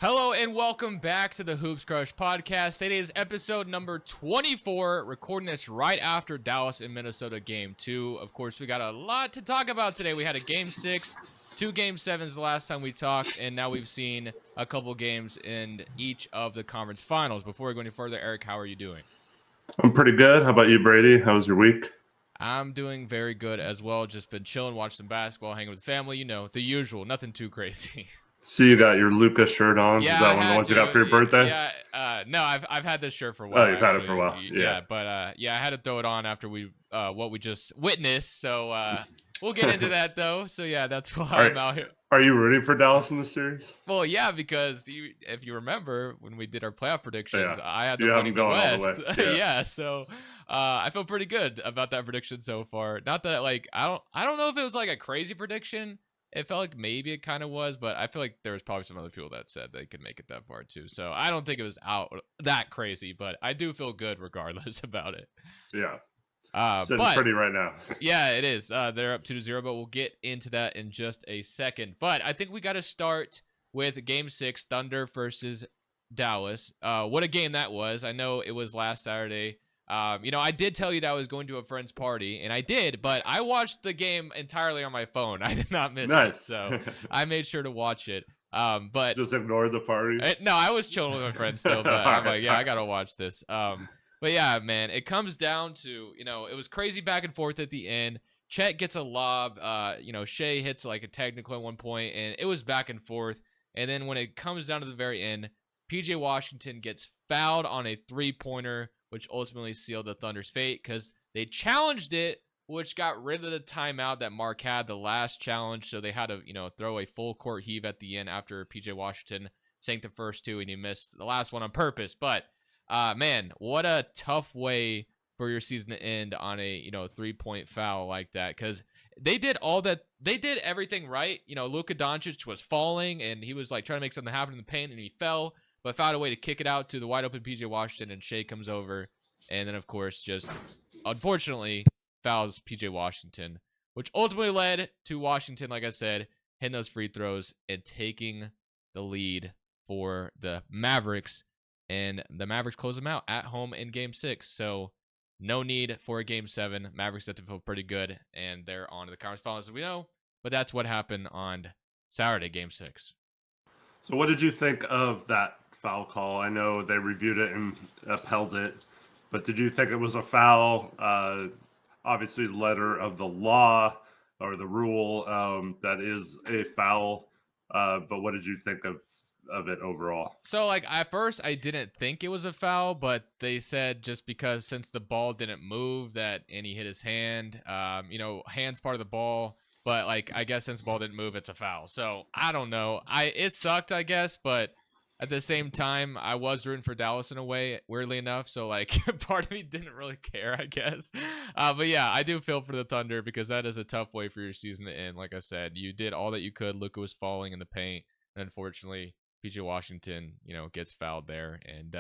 Hello and welcome back to the Hoops Crush podcast. Today is episode number 24, recording this right after Dallas and Minnesota game 2. Of course, we got a lot to talk about today. We had a game 6, 2 game 7s the last time we talked, and now we've seen a couple games in each of the conference finals. Before we go any further, Eric, how are you doing? I'm pretty good. How about you, Brady? How was your week? I'm doing very good as well. Just been chilling, watching some basketball, hanging with family, the usual, nothing too crazy. See, you got your Luca shirt on. Is Yeah, that I one of the had ones you got to. for your birthday? Yeah. No, I've had this shirt for a Oh, while you've had it for a actually. while. Yeah. But I had to throw it on after we what we just witnessed. So we'll get into that though. So yeah, that's why I'm out here. Are you rooting for Dallas in the series? Well, yeah, because if you remember when we did our playoff predictions, Yeah. I had You them have winning them the going all the West. way. Yeah. Yeah, so I feel pretty good about that prediction so far. Not that I don't know if it was like a crazy prediction. It felt like maybe it kind of was, but I feel like there was probably some other people that said they could make it that far too. So I don't think it was out that crazy, but I do feel good regardless about it. Yeah. Sitting but pretty right now. Yeah, it is. They're up 2-0, but we'll get into that in just a second. But I think we got to start with Game 6, Thunder versus Dallas. What a game that was. I know it was last Saturday. I did tell you that I was going to a friend's party, and I did, but I watched the game entirely on my phone. I did not miss it, so I made sure to watch it. But just ignore the party. No, I was chilling with my friends still, but I'm like, yeah, I gotta watch this. But yeah, man, it comes down to it was crazy back and forth at the end. Chet gets a lob. Shea hits like a technical at one point, and it was back and forth. And then when it comes down to the very end, PJ Washington gets fouled on a 3-pointer, which ultimately sealed the Thunder's fate because they challenged it, which got rid of the timeout that Mark had, the last challenge. So they had to, throw a full court heave at the end after PJ Washington sank the first two and he missed the last one on purpose. But man, what a tough way for your season to end on a 3-point foul like that, because they did everything right. Luka Doncic was falling and he was like trying to make something happen in the paint and he fell, but found a way to kick it out to the wide open PJ Washington, and Shea comes over and then of course just unfortunately fouls PJ Washington, which ultimately led to Washington, like I said, hitting those free throws and taking the lead for the Mavericks. And the Mavericks close them out at home in Game 6. So no need for a Game 7. Mavericks have to feel pretty good, and they're on to the conference finals, as we know. But that's what happened on Saturday, Game 6. So what did you think of that foul call? I know they reviewed it and upheld it, but did you think it was a foul? Obviously, letter of the law or the rule that is a foul. But what did you think of it overall? So, like, at first, I didn't think it was a foul, but they said just because since the ball didn't move and he hit his hand, hand's part of the ball. But, like, I guess since the ball didn't move, it's a foul. So, I don't know. It sucked, I guess, but at the same time, I was rooting for Dallas in a way, weirdly enough. So, like, part of me didn't really care, I guess. But yeah, I do feel for the Thunder because that is a tough way for your season to end. Like I said, you did all that you could. Luka was falling in the paint, and unfortunately, PJ Washington, gets fouled there. And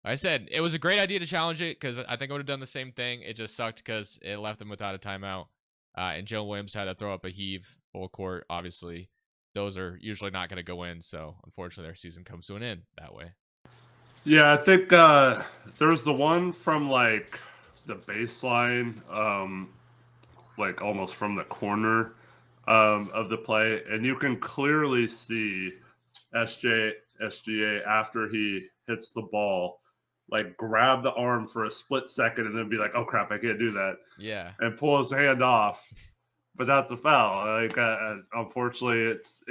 I said it was a great idea to challenge it because I think I would have done the same thing. It just sucked because it left him without a timeout. And Joe Williams had to throw up a heave full court. Obviously, those are usually not going to go in. So unfortunately, their season comes to an end that way. Yeah, I think there's the one from like the baseline, like almost from the corner of the play, and you can clearly see SGA after he hits the ball, like grab the arm for a split second and then be like, "Oh crap, I can't do that." Yeah, and pull his hand off. But that's a foul. Like, unfortunately, it's.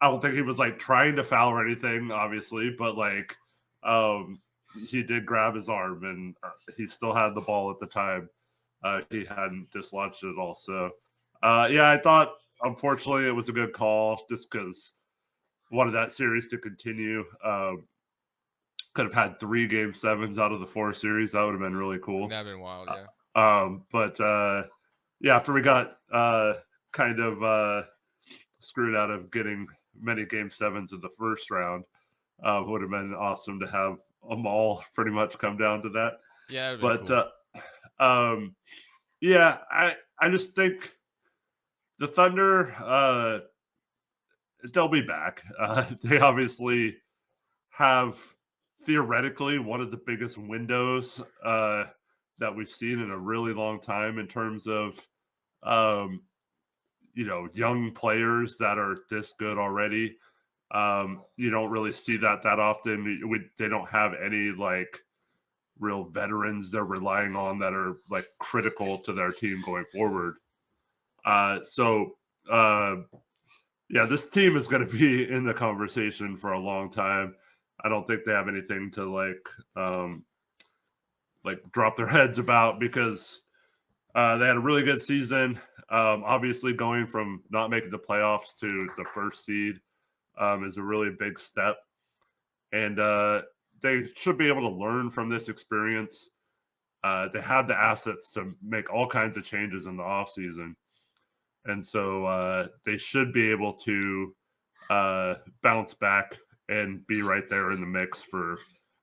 I don't think he was like trying to foul or anything, obviously, but like, he did grab his arm and he still had the ball at the time. He hadn't dislodged it at all. So, yeah, I thought unfortunately it was a good call just because wanted that series to continue. Could have had 3 Game 7s out of the 4 series. That would have been really cool. that'd been wild, yeah. But yeah, after we got kind of screwed out of getting many Game 7s in the first round, would have been awesome to have them all pretty much come down to that. Yeah, but cool. Yeah, I just think the Thunder they'll be back. They obviously have theoretically one of the biggest windows that we've seen in a really long time in terms of um, young players that are this good already. You don't really see that often. They don't have any like real veterans they're relying on that are like critical to their team going forward. So yeah, this team is going to be in the conversation for a long time. I don't think they have anything to like drop their heads about because they had a really good season. Obviously, going from not making the playoffs to the first seed is a really big step, and they should be able to learn from this experience. They have the assets to make all kinds of changes in the offseason. And so they should be able to bounce back and be right there in the mix for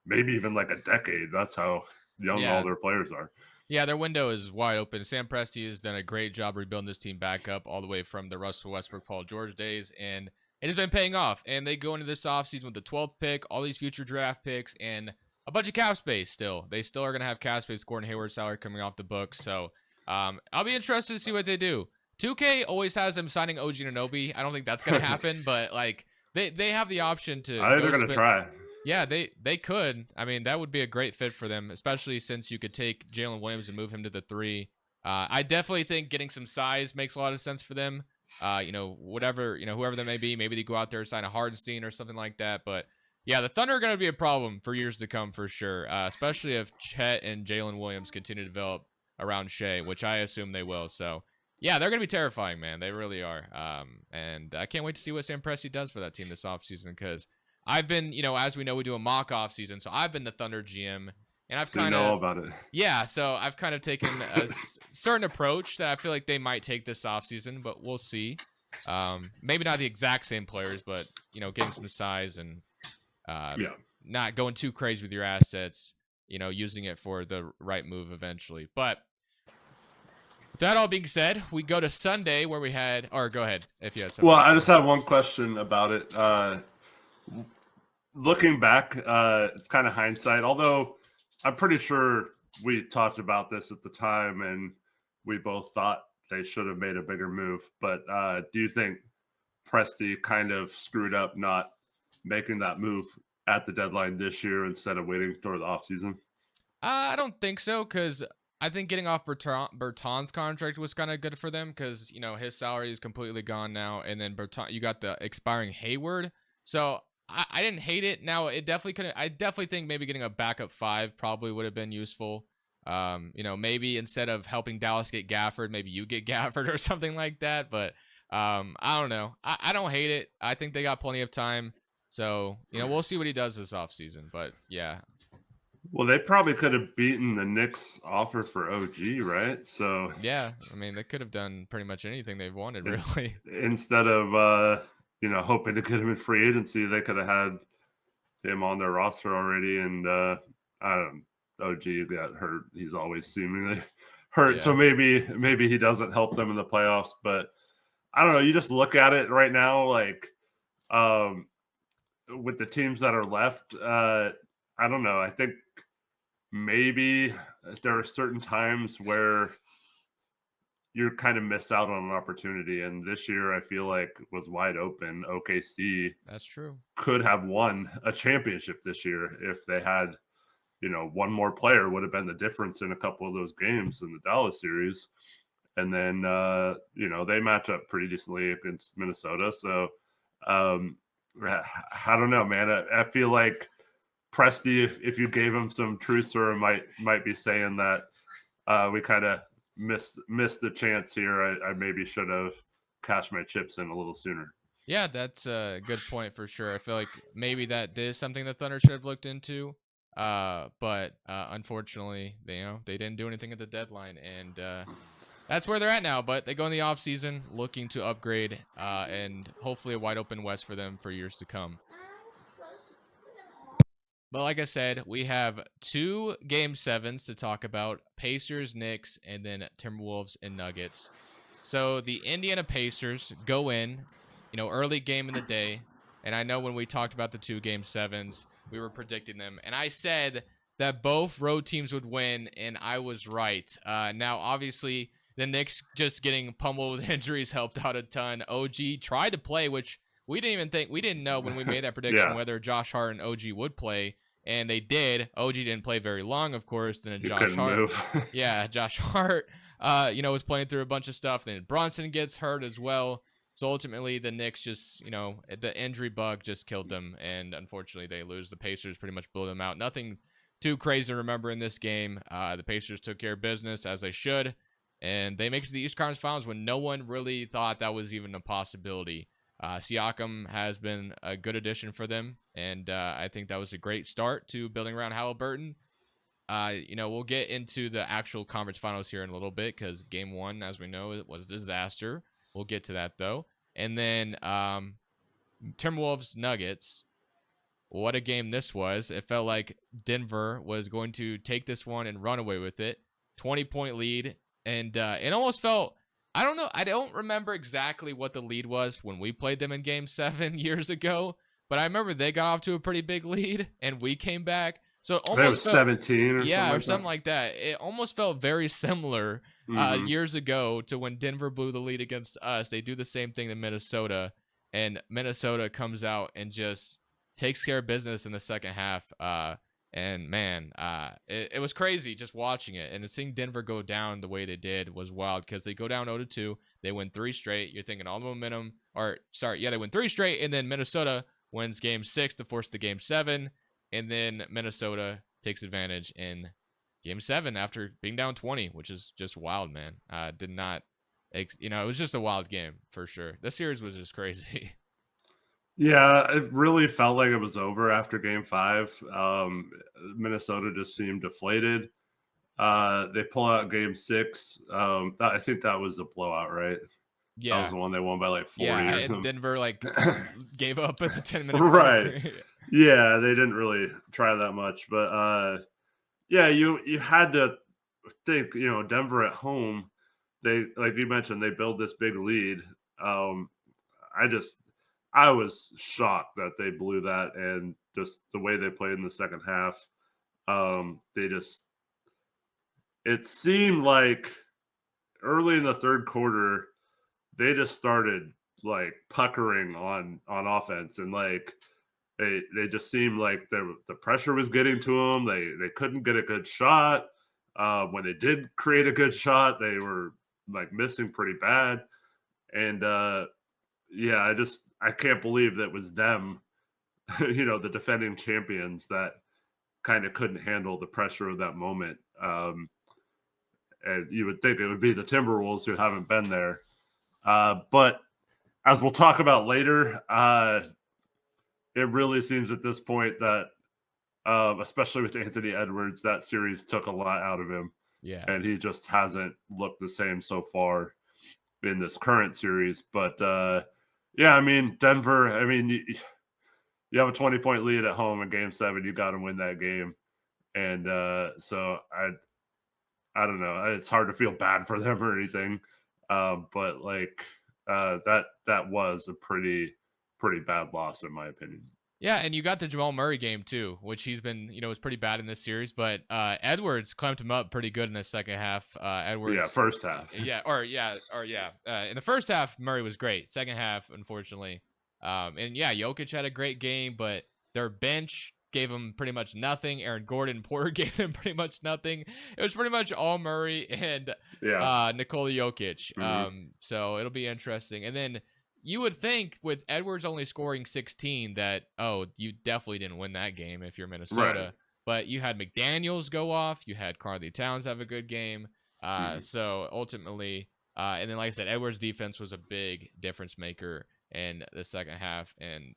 maybe even like a decade. That's how young all Yeah. their players are. Yeah, their window is wide open. Sam Presti has done a great job rebuilding this team back up all the way from the Russell Westbrook, Paul George days, and it has been paying off. And they go into this offseason with the 12th pick, all these future draft picks, and a bunch of cap space still. They still are going to have cap space. Gordon Hayward's salary coming off the books. So I'll be interested to see what they do. 2K always has them signing OG Anunoby. I don't think that's going to happen, but like they have the option to I think they're going to try. Yeah, they could. I mean, that would be a great fit for them, especially since you could take Jalen Williams and move him to the 3. I definitely think getting some size makes a lot of sense for them. Whatever, whoever that may be, maybe they go out there and sign a Hardenstein or something like that. But yeah, the Thunder are going to be a problem for years to come for sure, especially if Chet and Jalen Williams continue to develop around Shea, which I assume they will. So yeah, they're going to be terrifying, man. They really are. And I can't wait to see what Sam Presti does for that team this offseason because I've been, as we know, we do a mock off season, so I've been the Thunder GM, and I've kind of know about it. Yeah, so I've kind of taken a certain approach that I feel like they might take this off season, but we'll see. Maybe not the exact same players, but getting some size and not going too crazy with your assets. Using it for the right move eventually. But with that all being said, we go to Sunday where we had, or go ahead if you had something. Well, I just have one question about it. Looking back, it's kind of hindsight, although I'm pretty sure we talked about this at the time and we both thought they should have made a bigger move. But do you think Presti kind of screwed up not making that move at the deadline this year instead of waiting toward the offseason? I don't think so, because I think getting off Berton's contract was kind of good for them because, his salary is completely gone now. And then you got the expiring Hayward. So I didn't hate it. Now, it definitely couldn't. I definitely think maybe getting a backup 5 probably would have been useful. Maybe instead of helping Dallas get Gafford, maybe you get Gafford or something like that. But I don't know. I don't hate it. I think they got plenty of time. So, we'll see what he does this offseason. But, yeah. Well, they probably could have beaten the Knicks' offer for OG, right? So yeah, I mean, they could have done pretty much anything they've wanted, really. Instead of hoping to get him in free agency, they could have had him on their roster already. And OG got hurt. He's always seemingly hurt, so maybe he doesn't help them in the playoffs. But I don't know. You just look at it right now, like with the teams that are left. I don't know. I think maybe there are certain times where you kind of miss out on an opportunity. And this year, I feel like was wide open. OKC, that's true, could have won a championship this year if they had, one more player would have been the difference in a couple of those games in the Dallas series. And then, they match up pretty decently against Minnesota. So I don't know, man. I feel like Presti, if you gave him some truth serum, might be saying that we kind of missed the chance here. I maybe should have cashed my chips in a little sooner. Yeah, that's a good point for sure. I feel like maybe that is something the Thunder should have looked into. But unfortunately, they didn't do anything at the deadline, and that's where they're at now. But they go in the offseason looking to upgrade, and hopefully a wide open West for them for years to come. But like I said, we have 2 Game 7s to talk about: Pacers, Knicks, and then Timberwolves and Nuggets. So the Indiana Pacers go in. early game in the day. And I know when we talked about the 2 game 7s, we were predicting them. And I said that both road teams would win, and I was right. Now, obviously, the Knicks just getting pummeled with injuries helped out a ton. OG tried to play, which we didn't know when we made that prediction Yeah, whether Josh Hart and OG would play, and they did. OG didn't play very long, of course. Then you Josh couldn't Hart, move. yeah, Josh Hart, was playing through a bunch of stuff. Then Bronson gets hurt as well. So ultimately, the Knicks just, the injury bug just killed them, and unfortunately, they lose. The Pacers pretty much blew them out. Nothing too crazy to remember in this game. The Pacers took care of business as they should, and they make it to the East Conference Finals when no one really thought that was even a possibility. Siakam has been a good addition for them, and I think that was a great start to building around Halliburton. We'll get into the actual conference finals here in a little bit because game 1, as we know, it was a disaster. We'll get to that though. And then Timberwolves Nuggets. What a game this was. It felt like Denver was going to take this one and run away with it. 20-point lead. And it almost felt, I don't know, I don't remember exactly what the lead was when we played them in game 7 years ago. But I remember they got off to a pretty big lead and we came back. So it I think it was almost felt, 17 or yeah, or something something like like that. It almost felt very similar that. years ago to when Denver blew the lead against us. They do the same thing to Minnesota, and Minnesota comes out and just takes care of business in the second half. And man, it was crazy just watching it, and seeing Denver go down the way they did was wild because they go down 0-2. They win 3 straight. You're thinking all the momentum, they win 3 straight, and then Minnesota wins game 6 to force the game 7. And then Minnesota takes advantage in game 7 after being down 20, which is just wild, man. Did not, it was just a wild game for sure. This series was just crazy. Yeah, it really felt like it was over after game 5. Minnesota just seemed deflated. They pull out game 6. I think that was a blowout, right? That was Yeah. the one they won by like 40 Yeah. or And something. Denver gave up at the 10-minute Right. mark. Yeah, they didn't really try that much, but yeah, you had to think, Denver at home, they like you mentioned, they build this big lead. Um, I was shocked that they blew that, and just the way they played in the second half. They just it seemed like early in the third quarter, they just started like puckering on offense, and like they just seemed like the pressure was getting to them. They couldn't get a good shot. When they did create a good shot, they were like missing pretty bad. And yeah, I can't believe that was them, the defending champions, that kind of couldn't handle the pressure of that moment. And you would think it would be the Timberwolves who haven't been there. But as we'll talk about later, it really seems at this point that, especially with Anthony Edwards, that series took a lot out of him. Yeah. And he just hasn't looked the same so far in this current series. But yeah, I mean, Denver, I mean, you have a 20-point lead at home in game 7. You got to win that game. And so I don't know. It's hard to feel bad for them or anything. But like that was a pretty bad loss in my opinion. Yeah, and you got the Jamal Murray game too, which he's been, was pretty bad in this series. But Edwards clamped him up pretty good in the second half. Edwards, Yeah, first half. In the first half, Murray was great. Second half, unfortunately, and yeah, Jokic had a great game, but their bench gave him pretty much nothing. Aaron Gordon, Porter gave them pretty much nothing. It was pretty much all Murray and Nikola Jokic. Mm-hmm. So it'll be interesting, and then. You would think with Edwards only scoring 16 that, you definitely didn't win that game if you're Minnesota. Right. But you had McDaniels go off. You had Karl-Anthony Towns have a good game. So ultimately, and then like I said, Edwards' defense was a big difference maker in the second half. And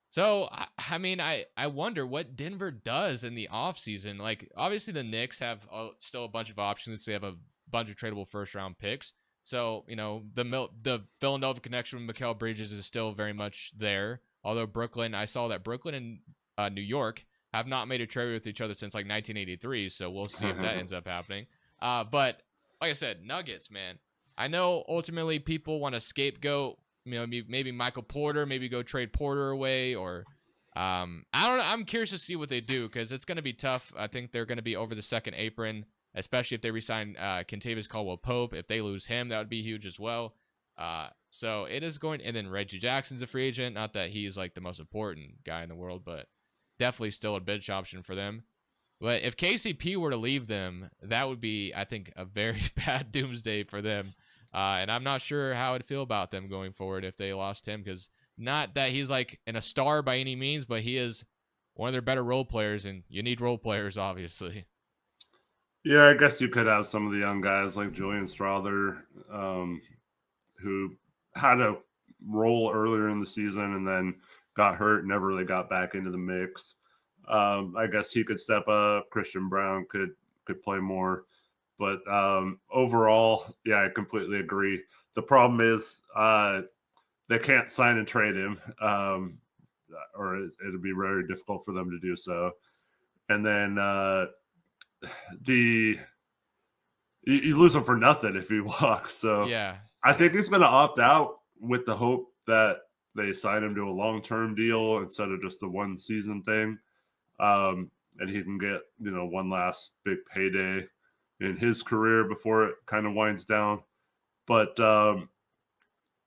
so, I mean, I wonder what Denver does in the offseason. Like, obviously the Knicks have still a bunch of options. They have a bunch of tradable first-round picks. So, the Villanova connection with Mikal Bridges is still very much there. Although I saw that Brooklyn and New York have not made a trade with each other since like 1983. So we'll see if that ends up happening. But like I said, Nuggets, man. I know ultimately people want to scapegoat maybe Michael Porter, maybe go trade Porter away, or I don't know. I'm curious to see what they do because it's going to be tough. I think they're going to be over the second apron, especially if they resign Kentavious Caldwell-Pope. If they lose him, that would be huge as well. So it is going, and then Reggie Jackson's a free agent. Not that he's like the most important guy in the world, but definitely still a bench option for them. But if KCP were to leave them, that would be, I think, a very bad doomsday for them. And I'm not sure how I'd feel about them going forward if they lost him, because not that he's like a star by any means, but he is one of their better role players, and you need role players, obviously. Yeah, I guess you could have some of the young guys like Julian Strother, who had a role earlier in the season and then got hurt, never really got back into the mix. I guess he could step up. Christian Brown could play more, but overall, yeah, I completely agree. The problem is they can't sign and trade him, or it'll be very difficult for them to do so. And then you lose him for nothing if he walks. So Yeah. I think he's going to opt out with the hope that they sign him to a long-term deal instead of just a one-season thing. And he can get, one last big payday in his career before it kind of winds down. But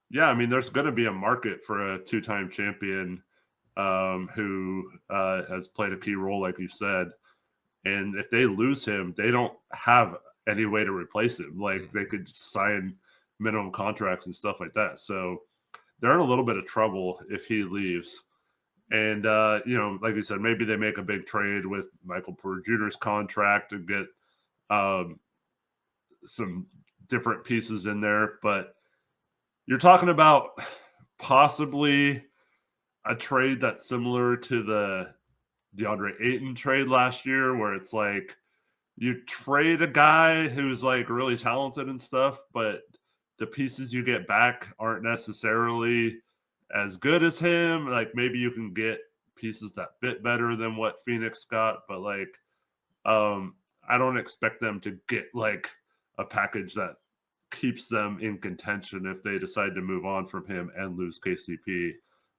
yeah, I mean, there's going to be a market for a two-time champion who has played a key role, like you said. And if they lose him, they don't have any way to replace him. Like they could sign minimum contracts and stuff like that. So they're in a little bit of trouble if he leaves. And, like you said, maybe they make a big trade with Michael Porter Jr.'s contract and get some different pieces in there. But you're talking about possibly a trade that's similar to the DeAndre Ayton trade last year, where it's like you trade a guy who's like really talented and stuff, but the pieces you get back aren't necessarily as good as him. Like maybe you can get pieces that fit better than what Phoenix got, but like I don't expect them to get like a package that keeps them in contention if they decide to move on from him and lose KCP.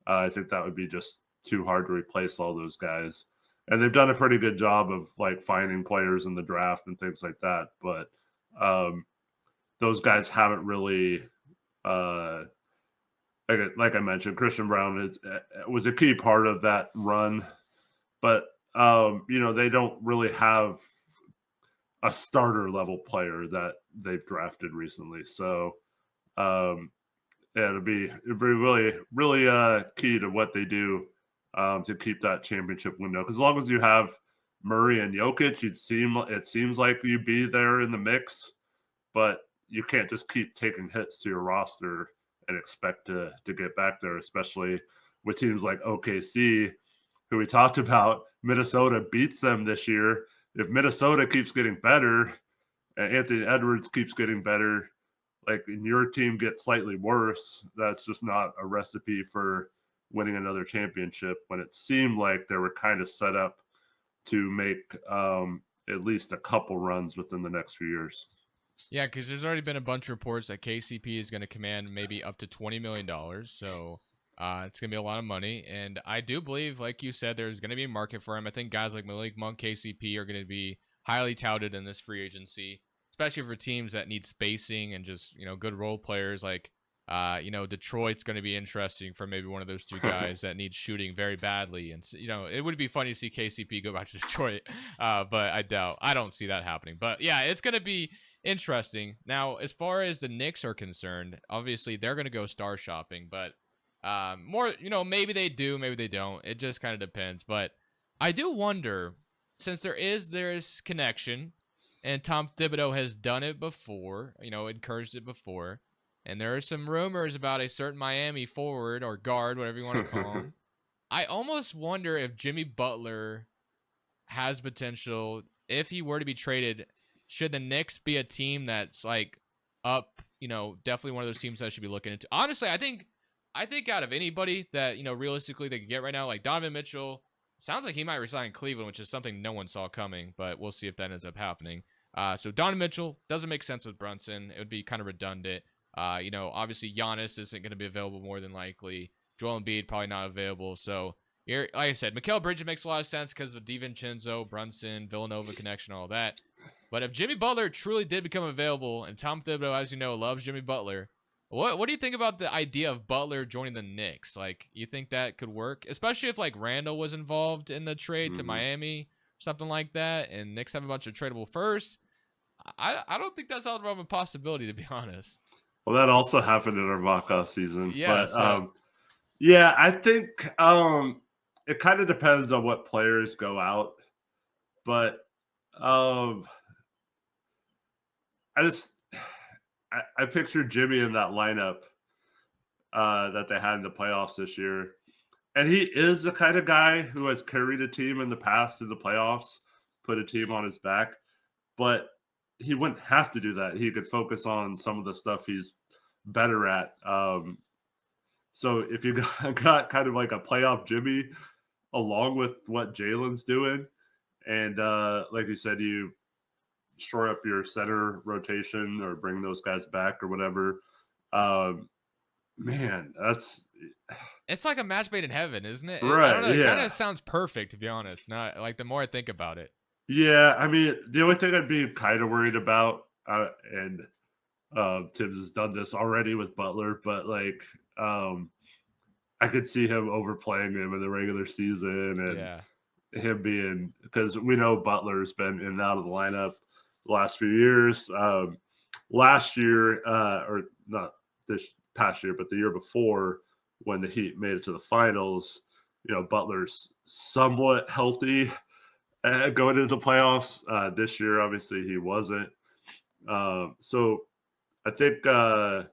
I think that would be just too hard to replace all those guys. And they've done a pretty good job of like finding players in the draft and things like that. But those guys haven't really, like I mentioned, Christian Brown was a key part of that run. But, they don't really have a starter level player that they've drafted recently. So, yeah, it'd be really, really key to what they do to keep that championship window. Because as long as you have Murray and Jokic, it seems like you'd be there in the mix, but you can't just keep taking hits to your roster and expect to get back there, especially with teams like OKC, who we talked about. Minnesota beats them this year. If Minnesota keeps getting better and Anthony Edwards keeps getting better, like, and your team gets slightly worse, that's just not a recipe for winning another championship, when it seemed like they were kind of set up to make at least a couple runs within the next few years. Yeah, because there's already been a bunch of reports that KCP is going to command maybe up to $20 million. So it's going to be a lot of money. And I do believe, like you said, there's going to be a market for him. I think guys like Malik Monk, KCP are going to be highly touted in this free agency, especially for teams that need spacing and just, good role players. Like, Detroit's going to be interesting for maybe one of those two guys that needs shooting very badly. And, it would be funny to see KCP go back to Detroit, but I don't see that happening. But yeah, it's going to be interesting. Now, as far as the Knicks are concerned, obviously they're going to go star shopping, but more, maybe they do, maybe they don't. It just kind of depends. But I do wonder, since there's connection, and Tom Thibodeau has done it before, encouraged it before, and there are some rumors about a certain Miami forward or guard, whatever you want to call him. I almost wonder if Jimmy Butler has potential if he were to be traded. Should the Knicks be a team that's like up, definitely one of those teams that I should be looking into? Honestly, I think out of anybody that, realistically they could get right now, like Donovan Mitchell, sounds like he might resign in Cleveland, which is something no one saw coming, but we'll see if that ends up happening. So Donovan Mitchell doesn't make sense with Brunson. It would be kind of redundant. Obviously Giannis isn't going to be available more than likely. Joel Embiid probably not available. So like I said, Mikal Bridges makes a lot of sense because of DiVincenzo, Brunson, Villanova connection, all that. But if Jimmy Butler truly did become available, and Tom Thibodeau, as you know, loves Jimmy Butler, what do you think about the idea of Butler joining the Knicks? Like, you think that could work, especially if like Randall was involved in the trade to Miami, something like that, and Knicks have a bunch of tradable firsts? I don't think that's out of a possibility, to be honest. Well, that also happened in our mock-off season, Yeah. but So yeah, I think it kind of depends on what players go out, but I just I pictured Jimmy in that lineup that they had in the playoffs this year. And he is the kind of guy who has carried a team in the past in the playoffs, put a team on his back, but he wouldn't have to do that. He could focus on some of the stuff he's better at. So if you got kind of like a playoff Jimmy along with what Jalen's doing, and like you said, you shore up your center rotation or bring those guys back or whatever. Man, it's like a match made in heaven, isn't it? I don't right. know. It kind Yeah. of sounds perfect, to be honest. Not like the more I think about it. Yeah. I mean, the only thing I'd be kind of worried about, and Tibbs has done this already with Butler, but like, I could see him overplaying him in the regular season and Yeah. him being, because we know Butler's been in and out of the lineup the last few years. Last year, or not this past year, but the year before, when the Heat made it to the finals, Butler's somewhat healthy going into the playoffs. This year, obviously, he wasn't. So I think I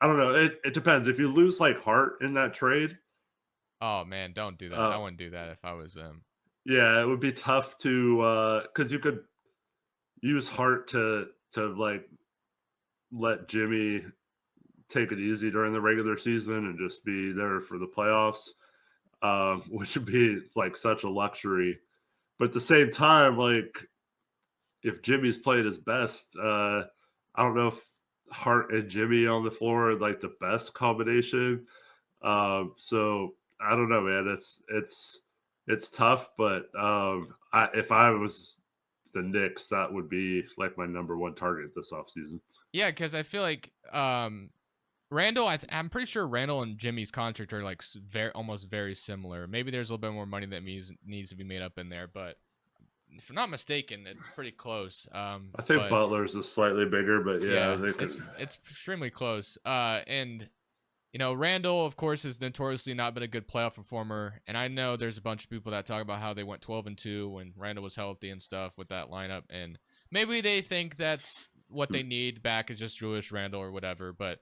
don't know. It depends. If you lose like Hart in that trade, Oh man, don't do that. I wouldn't do that if I was them. yeah, it would be tough to because you could use Hart to like let Jimmy take it easy during the regular season and just be there for the playoffs, which would be like such a luxury. But at the same time, like if Jimmy's played his best, I don't know if Hart and Jimmy on the floor are like the best combination. So I don't know, man. It's tough, but if I was the Knicks, that would be like my number one target this offseason. Yeah, because I feel like Randall. I'm pretty sure Randall and Jimmy's contract are like almost very similar. Maybe there's a little bit more money that needs to be made up in there, but if I'm not mistaken, it's pretty close. I think Butler's is slightly bigger, but yeah, they could. It's extremely close. And Randall, of course, has notoriously not been a good playoff performer, and I know there's a bunch of people that talk about how they went 12-2 when Randall was healthy and stuff with that lineup, and maybe they think that's what they need back is just Julius Randle or whatever, but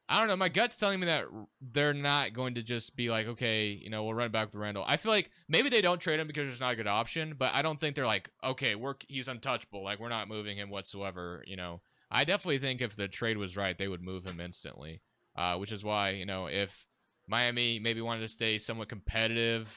I don't know. My gut's telling me that they're not going to just be like, okay, we'll run back with Randall. I feel like maybe they don't trade him because there's not a good option, but I don't think they're like, okay, he's untouchable. Like, we're not moving him whatsoever. I definitely think if the trade was right, they would move him instantly, which is why, if Miami maybe wanted to stay somewhat competitive,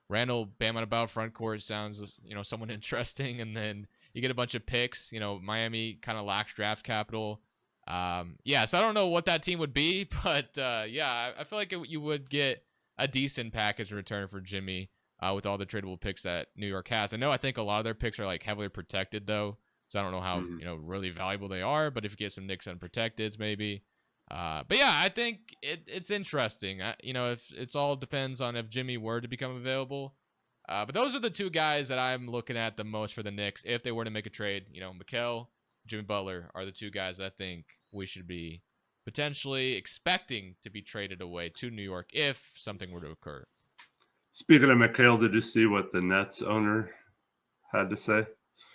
Randall Bam about front court sounds, somewhat interesting. And then you get a bunch of picks. Miami kind of lacks draft capital. So I don't know what that team would be, but I feel like you would get a decent package in return for Jimmy with all the tradable picks that New York has. I think a lot of their picks are like heavily protected though, so I don't know how really valuable they are. But if you get some Knicks unprotecteds, maybe. But yeah, I think it's interesting. If it's all depends on if Jimmy were to become available. But those are the two guys that I'm looking at the most for the Knicks if they were to make a trade. Mikal, Jimmy Butler are the two guys I think we should be potentially expecting to be traded away to New York if something were to occur. Speaking of Mikal, did you see what the Nets owner had to say?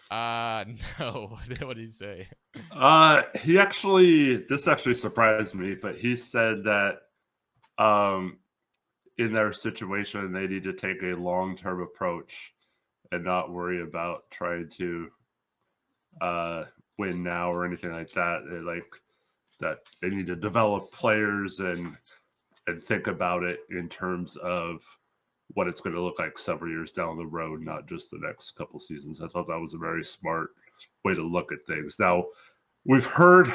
No. What did he say? This actually surprised me, but he said that in their situation, they need to take a long-term approach and not worry about trying to win now or anything like that. That they need to develop players and think about it in terms of what it's going to look like several years down the road, not just the next couple seasons. I thought that was a very smart way to look at things. Now, we've heard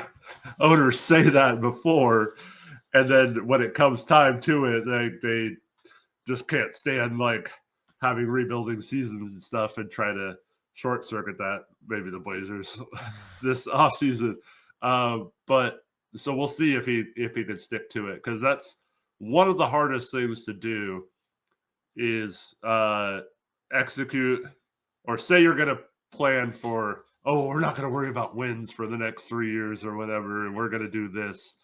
owners say that before, and then when it comes time to it, they just can't stand like having rebuilding seasons and stuff and try to short circuit that. Maybe the Blazers this offseason. But so we'll see if he can stick to it, because that's one of the hardest things to do is execute, or say you're going to plan for, oh, we're not going to worry about wins for the next 3 years or whatever, and we're going to do this.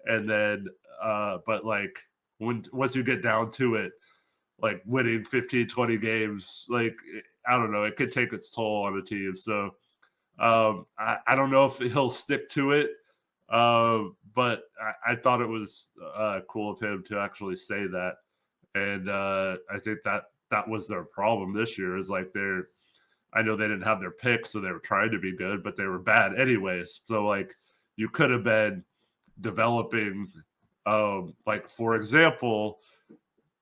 And then, but like once you get down to it, like winning 15, 20 games, like, I don't know, it could take its toll on a team. So I don't know if he'll stick to it. But I thought it was cool of him to actually say that. And I think that was their problem this year, is like I know they didn't have their picks, so they were trying to be good, but they were bad anyways. So like you could have been developing, like for example,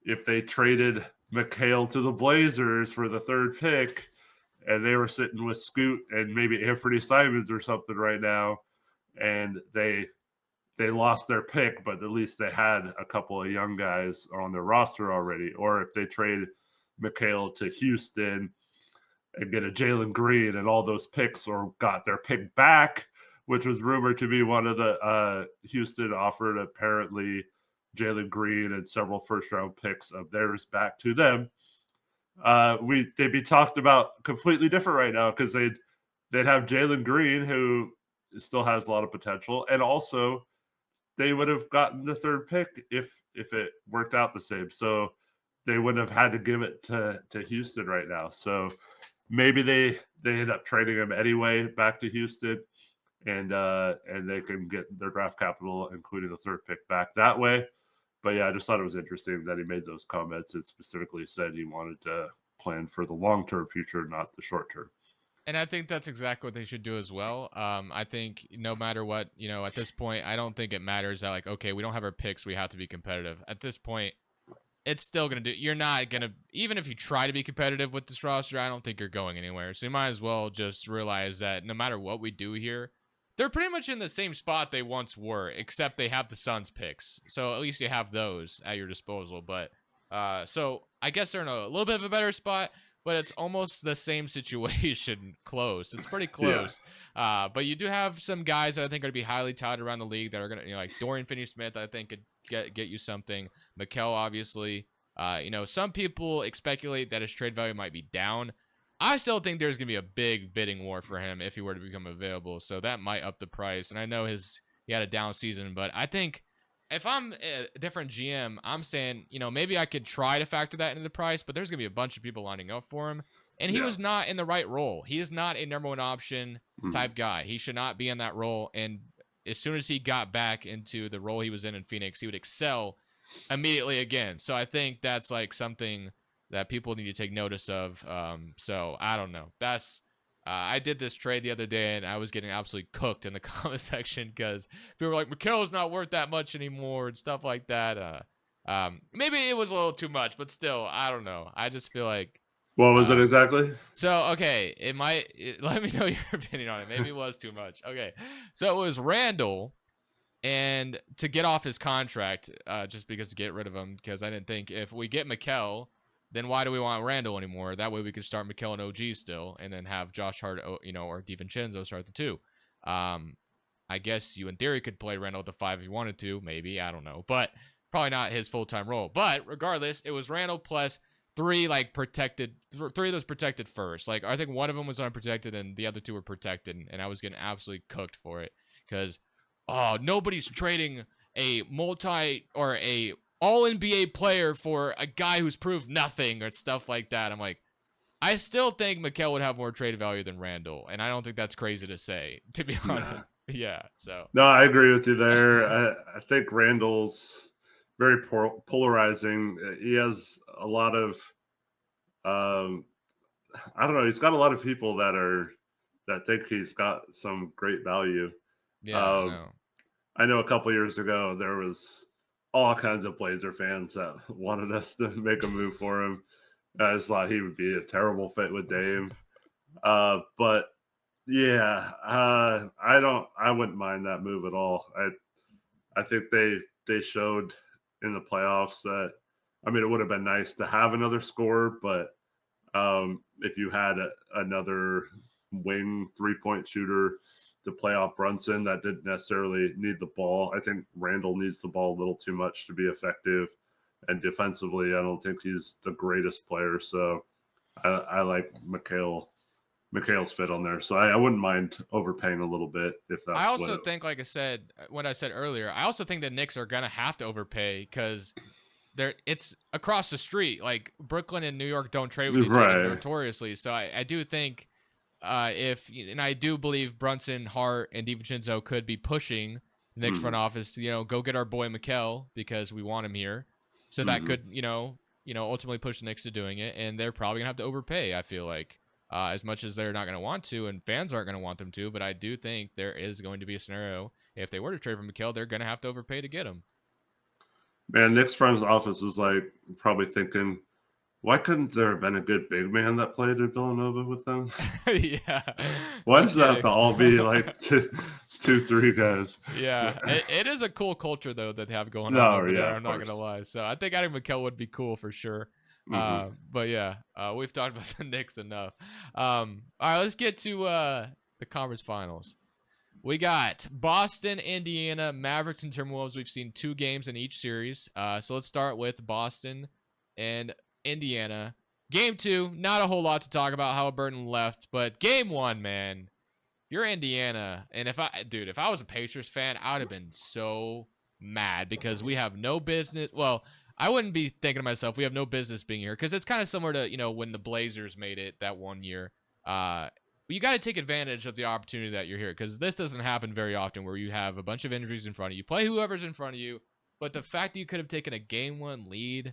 if they traded McHale to the Blazers for the third pick, and they were sitting with Scoot and maybe Anthony Simons or something right now, and they lost their pick, but at least they had a couple of young guys on their roster already. Or if they trade McHale to Houston and get a Jalen Green and all those picks, or got their pick back, which was rumored to be one of the Houston offered apparently Jalen Green and several first-round picks of theirs back to them. They'd be talked about completely different right now, because they'd have Jalen Green, who still has a lot of potential, and also they would have gotten the third pick if it worked out the same. So they wouldn't have had to give it to Houston right now. So maybe they end up trading him anyway back to Houston, and they can get their draft capital, including the third pick, back that way. But yeah, I just thought it was interesting that he made those comments and specifically said he wanted to plan for the long-term future, not the short-term. And I think that's exactly what they should do as well. I think no matter what, at this point, I don't think it matters that, like, okay, we don't have our picks, we have to be competitive. At this point, it's still going to do. You're not going to, even if you try to be competitive with this roster, I don't think you're going anywhere. So you might as well just realize that no matter what we do here, they're pretty much in the same spot they once were, except they have the Suns picks. So at least you have those at your disposal. But so I guess they're in a little bit of a better spot, but it's almost the same situation. Close. It's pretty close. Yeah. But you do have some guys that I think are going to be highly touted around the league that are going to, like Dorian Finney-Smith, I think could get you something. Mikal, obviously. Some people speculate that his trade value might be down. I still think there's going to be a big bidding war for him if he were to become available. So that might up the price. And I know he had a down season, but I think if I'm a different GM, I'm saying, maybe I could try to factor that into the price, but there's going to be a bunch of people lining up for him. And he was not in the right role. He is not a number one option type guy. He should not be in that role. And as soon as he got back into the role he was in Phoenix, he would excel immediately again. So I think that's like something that people need to take notice of. So I don't know. That's I did this trade the other day, and I was getting absolutely cooked in the comment section because people were like, "Mikel's not worth that much anymore" and stuff like that. Maybe it was a little too much, but still, I don't know. I just feel like. What was it exactly? So okay, let me know your opinion on it. Maybe it was too much. Okay, so it was Randall. And to get off his contract, just because to get rid of him, because I didn't think if we get Mikal, then why do we want Randall anymore? That way we could start Mikal and OG still, and then have Josh Hart, or DiVincenzo start the two. I guess you in theory could play Randall at the 5 if you wanted to, maybe, I don't know, but probably not his full-time role. But regardless, it was Randall plus three of those protected first. Like I think one of them was unprotected, and the other two were protected, and I was getting absolutely cooked for it because. Oh, nobody's trading a all NBA player for a guy who's proved nothing or stuff like that. I'm like, I still think Mikal would have more trade value than Randall, and I don't think that's crazy to say, to be honest. Yeah. So. No, I agree with you there. I think Randall's very polarizing. He has a lot of, I don't know. He's got a lot of people that think he's got some great value. Yeah. I know a couple years ago there was all kinds of Blazer fans that wanted us to make a move for him. I just thought he would be a terrible fit with Dame. But Yeah, I wouldn't mind that move at all. I think they showed in the playoffs that, I mean, it would have been nice to have another scorer, but if you had another wing 3-point shooter to play off Brunson that didn't necessarily need the ball, I think Randall needs the ball a little too much to be effective. And defensively, I don't think he's the greatest player. So I like Mikhail's fit on there. So I wouldn't mind overpaying a little bit if that's I what also it. think, like I said, what I said earlier, I also think the Knicks are gonna have to overpay because it's across the street. Like Brooklyn and New York don't trade with each other Right. notoriously. So I do think and I do believe Brunson, Hart, and DiVincenzo could be pushing the Knicks front Mm-hmm. office to, go get our boy Mikal because we want him here. So that Mm-hmm. could, ultimately push the Knicks to doing it, and they're probably gonna have to overpay, I feel like. As much as they're not going to want to, and fans aren't going to want them to, but I do think there is going to be a scenario if they were to trade for Mikal, they're going to have to overpay to get him. Man, Nick's front office is like probably thinking, why couldn't there have been a good big man that played at Villanova with them? Yeah. Why No does that have kidding. to all be like two, 3 guys? Yeah. It is a cool culture, though, that they have going on No, over yeah, there. of I'm not going to course. lie. So I think adding Mikal would be cool for sure. Mm-hmm. But yeah, we've talked about the Knicks enough. All right, let's get to the conference finals. We got Boston, Indiana, Mavericks, and Timberwolves. We've seen 2 games in each series. So let's start with Boston and Indiana. Game 2, not a whole lot to talk about. Halliburton left, but game 1, man, you're Indiana, and if I was a Pacers fan, I would have been so mad because we have no business. Well, I wouldn't be thinking to myself, we have no business being here because it's kind of similar to when the Blazers made it that one year. You got to take advantage of the opportunity that you're here because this doesn't happen very often where you have a bunch of injuries in front of you, play whoever's in front of you. But the fact that you could have taken a game 1 lead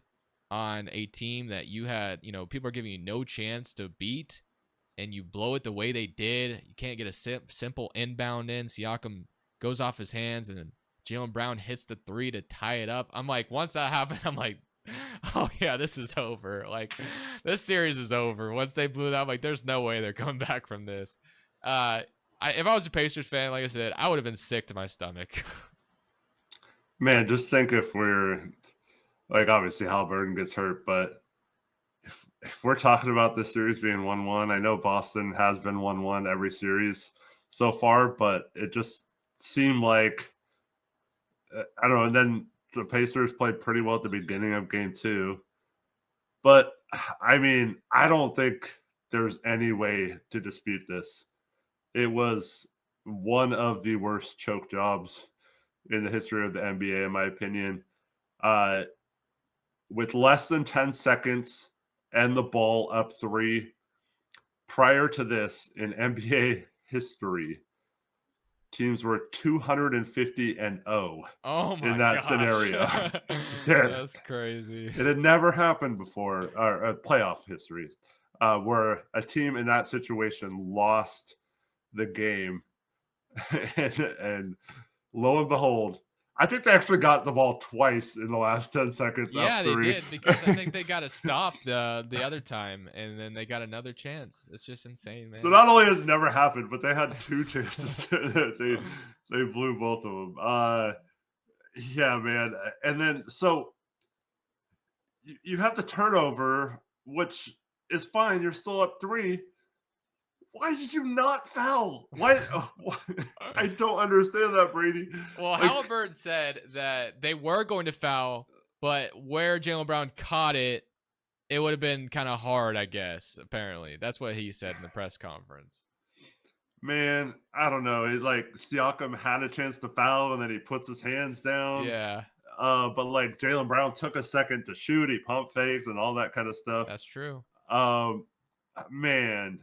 on a team that you had, people are giving you no chance to beat, and you blow it the way they did, you can't get a simple inbound in. Siakam goes off his hands, and then Jaylen Brown hits the 3 to tie it up. I'm like, once that happened, I'm like, oh yeah, this is over. Like, this series is over. Once they blew that, I'm like, there's no way they're coming back from this. If I was a Pacers fan, like I said, I would have been sick to my stomach. Man, just think if we're like, obviously Halliburton gets hurt, but if we're talking about this series being 1-1, I know Boston has been 1-1 every series so far, but it just seemed like I don't know. And then the Pacers played pretty well at the beginning of game 2, but I mean, I don't think there's any way to dispute this. It was one of the worst choke jobs in the history of the NBA, in my opinion. Uh, with less than 10 seconds and the ball up 3, prior to this in NBA history, teams were 250-0 Oh in my that gosh. scenario. That's crazy. It had never happened before, or playoff history, where a team in that situation lost the game. and lo and behold, I think they actually got the ball twice in the last 10 seconds up Yeah, they 3. did because I think they got to stop the other time, and then they got another chance. It's just insane, So man. not only has it never happened, but they had 2 chances. They blew both of them. Yeah, man. And then so you have the turnover, which is fine. You're still up 3. Why did you not foul? Why? I don't understand that, Brady. Well, Like, Halliburton said that they were going to foul, but where Jaylen Brown caught it, it would have been kind of hard, I guess. Apparently, that's what he said in the press conference. man, I don't know. It, like Siakam had a chance to foul, and then he puts his hands down. Yeah, But like Jaylen Brown took a second to shoot. He pump faked and all that kind of stuff. that's true. Um, man,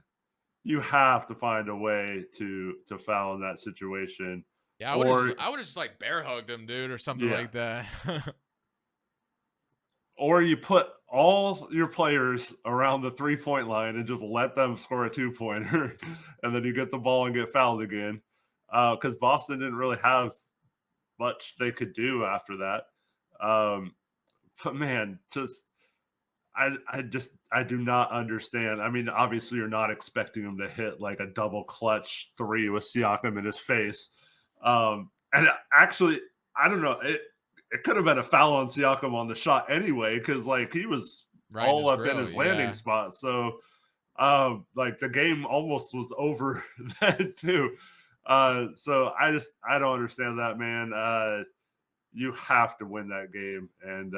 you have to find a way to foul in that situation, Yeah, or I would have just like bear hugged him, dude, or something yeah, like that. or you put all your players around the 3-point line and just let them score a 2-pointer, and then you get the ball and get fouled again. Because Boston didn't really have much they could do after that. But man, just I do not understand. I mean, obviously you're not expecting him to hit like a double clutch three with Siakam in his face. And actually, I don't know. It could have been a foul on Siakam on the shot anyway, because like he was Right in all his up in grill, his landing yeah. spot. So like the game almost was over then too. So I don't understand that, man. You have to win that game, and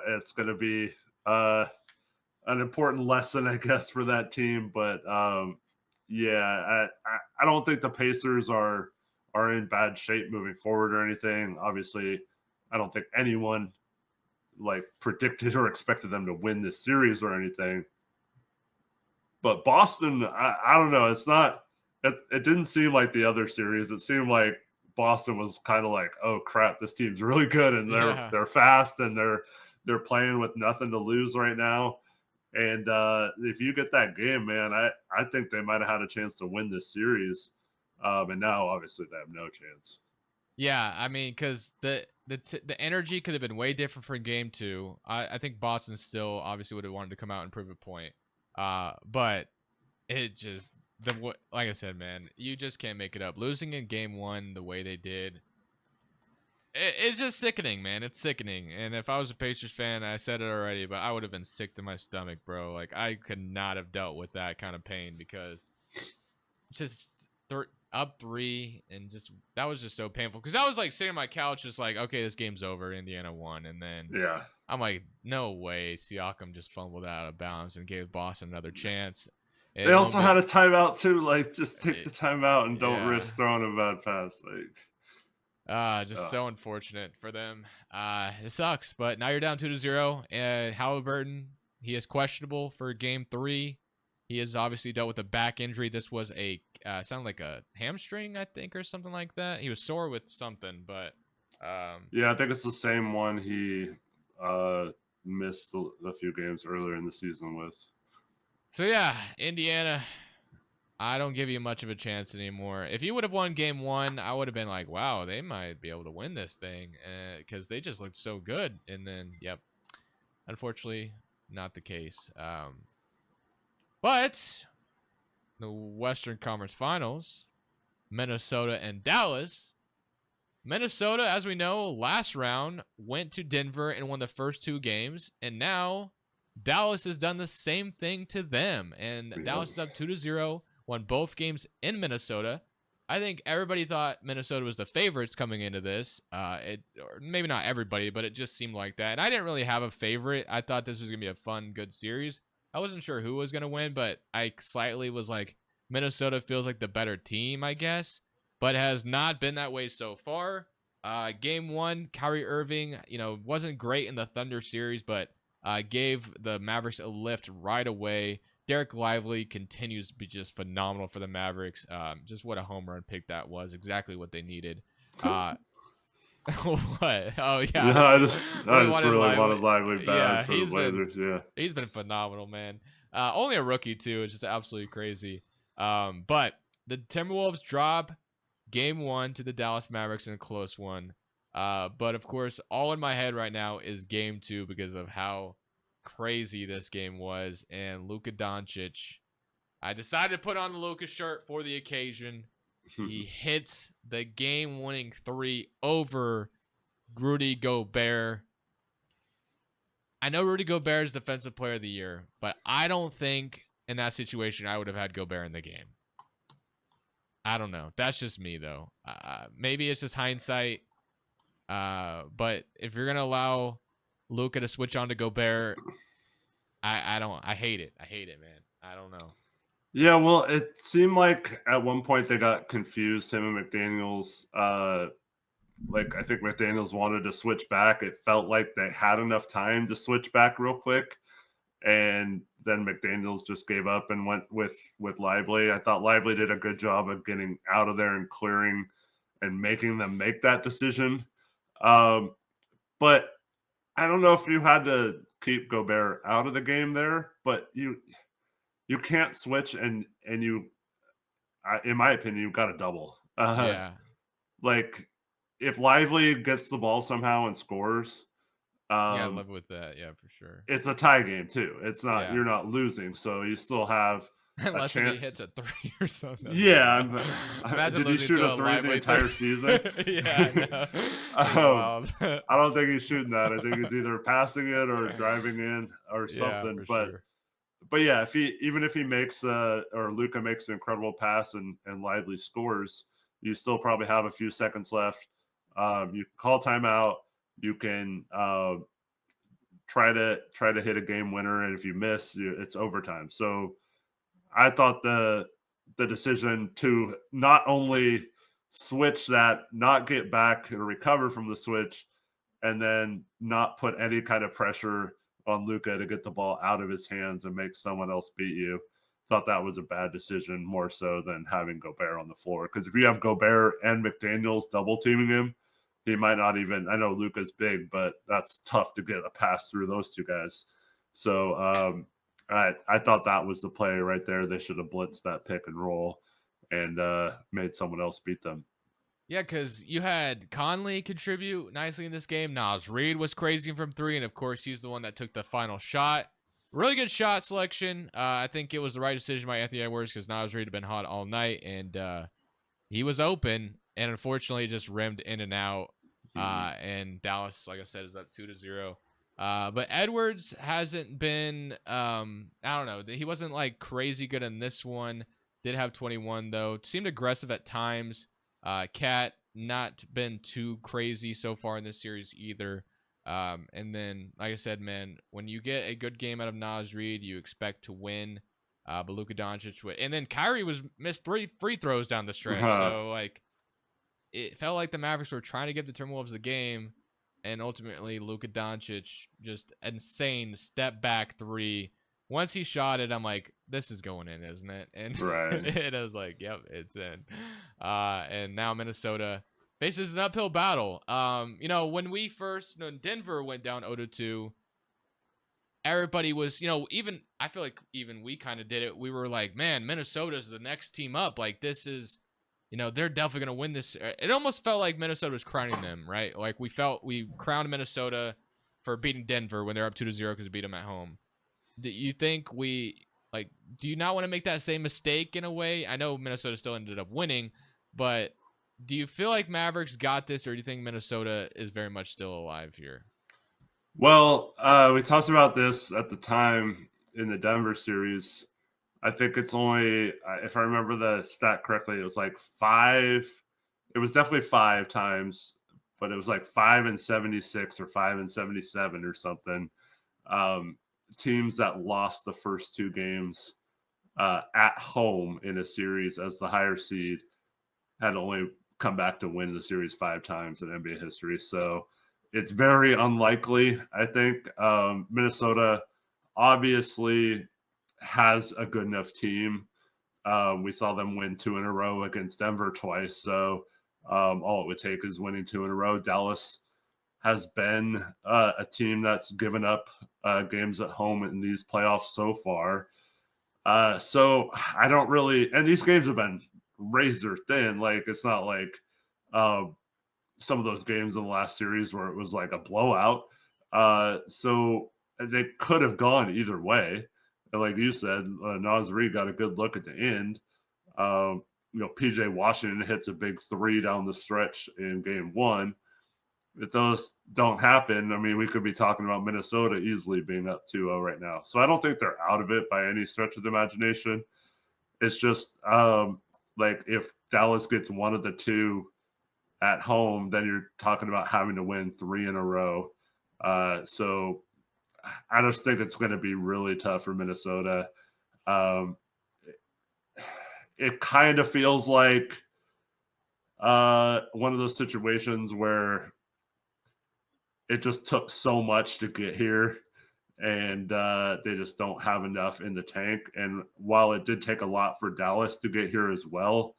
it's going to be an important lesson, I guess, for that team. But yeah, I don't think the Pacers are in bad shape moving forward or anything. Obviously, I don't think anyone like predicted or expected them to win this series or anything. But Boston, I don't know. It's not. It didn't seem like the other series. It seemed like Boston was kind of like, oh crap, this team's really good and Yeah. they're fast and they're playing with nothing to lose right now. And if you get that game, man, I think they might have had a chance to win this series. And now, obviously, they have no chance. Yeah, I mean, because the energy could have been way different for game two. I think Boston still obviously would have wanted to come out and prove a point. But it just like I said, man, you just can't make it up. Losing in game one the way they did, it's just sickening, man. It's sickening. And if I was a Pacers fan, I said it already, but I would have been sick to my stomach, bro. Like I could not have dealt with that kind of pain because just up three and just that was just so painful because I was like sitting on my couch just like, okay, this game's over, Indiana won, and then Yeah. I'm like, no way, Siakam just fumbled out of bounds and gave Boston another chance. They And lo and also had behold, a timeout too. Like, just take the timeout and don't yeah, risk throwing a bad pass. Like, just so unfortunate for them. It sucks, but now you're down 2-0. Halliburton, he is questionable for game three. He has obviously dealt with a back injury. This was a sounded like a hamstring, I think, or something like that. He was sore with something, but yeah, I think it's the same one he missed a few games earlier in the season with. so yeah, Indiana. I don't give you much of a chance anymore. If you would have won game one, I would have been like, wow, they might be able to win this thing because they just looked so good. And then, yep, unfortunately, not the case. But the Western Conference Finals, Minnesota and Dallas. Minnesota, as we know, last round went to Denver and won the first two games, and now Dallas has done the same thing to them. And Yep. Dallas is up 2-0, won both games in Minnesota. I think everybody thought Minnesota was the favorites coming into this. Or maybe not everybody, but it just seemed like that. And I didn't really have a favorite. I thought this was gonna be a fun, good series. I wasn't sure who was gonna win, but I slightly was like, Minnesota feels like the better team, I guess, but has not been that way so far. Game one, Kyrie Irving, wasn't great in the Thunder series, but gave the Mavericks a lift right away. Derek Lively continues to be just phenomenal for the Mavericks. Just what a home run pick that was. Exactly what they needed. What? Oh yeah. No, I just really wanted Lively. Lively bad Yeah, for the Blazers. Yeah. he's been phenomenal, man. Only a rookie too. It's just absolutely crazy. But the Timberwolves drop game one to the Dallas Mavericks in a close one. But of course, all in my head right now is game two because of how crazy this game was. And Luka Doncic, I decided to put on the Luka shirt for the occasion. He hits the game-winning three over Rudy Gobert. I know Rudy Gobert is Defensive Player of the Year, but I don't think in that situation I would have had Gobert in the game. I don't know. That's just me, though. Maybe it's just hindsight. But if you're gonna allow Luka to switch on to Gobert, I hate it. I hate it, man. I don't know. Yeah, well, it seemed like at one point they got confused, him and McDaniels. Like I think McDaniels wanted to switch back. It felt like they had enough time to switch back real quick. And then McDaniels just gave up and went with Lively. I thought Lively did a good job of getting out of there and clearing and making them make that decision. But I don't know if you had to keep Gobert out of the game there, but you can't switch and you, in my opinion, you've got to double. Yeah. Like if Lively gets the ball somehow and scores, Yeah, I Um, live with that. Yeah, for sure. it's a tie game too. It's not, Yeah. you're not losing, so you still have a Unless if he chance. hits a 3 or something, that'd be Yeah, wild. Imagine did he losing shoot to a a three the lightweight 3. entire season? Yeah, I know. That's um, wild. I don't think he's shooting that. I think he's either passing it or driving in or Yeah, something. for But sure. yeah, if he even if he makes or Luca makes an incredible pass and Lively scores, you still probably have a few seconds left. You can call timeout. You can try to hit a game winner, and if you miss, it's overtime. So I thought the decision to not only switch that, not get back and recover from the switch, and then not put any kind of pressure on Luca to get the ball out of his hands and make someone else beat you. Thought that was a bad decision more so than having Gobert on the floor. Because if you have Gobert and McDaniels double teaming him, he might not even. I know Luca's big, but that's tough to get a pass through those two guys. So I thought that was the play right there. They should have blitzed that pick and roll and made someone else beat them. Yeah, because you had Conley contribute nicely in this game. Nas Reed was crazy from 3, and of course, he's the one that took the final shot. Really good shot selection. I think it was the right decision by Anthony Edwards because Nas Reed had been hot all night, and he was open, and unfortunately, just rimmed in and out. And Dallas, like I said, is up 2-0. But Edwards hasn't been. I don't know. He wasn't like crazy good in this one. Did have 21 though. Seemed aggressive at times. Cat not been too crazy so far in this series either. And then, like I said, man, when you get a good game out of Nas Reed, you expect to win. But Luka Doncic, and then Kyrie was missed 3 free throws down the stretch. So like, it felt like the Mavericks were trying to give the Timberwolves the game, and ultimately Luka Doncic just insane step back 3. Once he shot it, I'm like, this is going in, isn't it? And Right. and I was like, yep, it's in. And now Minnesota faces an uphill battle. When Denver went down 0-2, everybody was, even I feel like even we kind of did it. We were like, man, Minnesota's the next team up. Like this is, they're definitely gonna win this. It almost felt like Minnesota was crowning them, right? Like we crowned Minnesota for beating Denver when they're up 2-0 because we beat them at home. Do you think do you not want to make that same mistake in a way? I know Minnesota still ended up winning, but do you feel like Mavericks got this, or do you think Minnesota is very much still alive here? Well, we talked about this at the time in the Denver series. I think it's only, if I remember the stat correctly, it was like 5. It was definitely 5 times, but it was like 5 and 76 or 5 and 77 or something. Teams that lost the first 2 games at home in a series as the higher seed had only come back to win the series 5 times in NBA history. So it's very unlikely, I think. Minnesota obviously has a good enough team. We saw them win 2 in a row against Denver twice. So all it would take is winning 2 in a row. Dallas has been a team that's given up games at home in these playoffs so far. So I don't really, and these games have been razor thin. Like it's not like some of those games in the last series where it was like a blowout. So they could have gone either way. And like you said, Nas Reed got a good look at the end. PJ Washington hits a big 3 down the stretch in game 1. If those don't happen, I mean, we could be talking about Minnesota easily being up 2-0 right now. So I don't think they're out of it by any stretch of the imagination. It's just like if Dallas gets one of the 2 at home, then you're talking about having to win 3 in a row. So I just think it's going to be really tough for Minnesota. It kind of feels like one of those situations where it just took so much to get here and they just don't have enough in the tank. And while it did take a lot for Dallas to get here as well,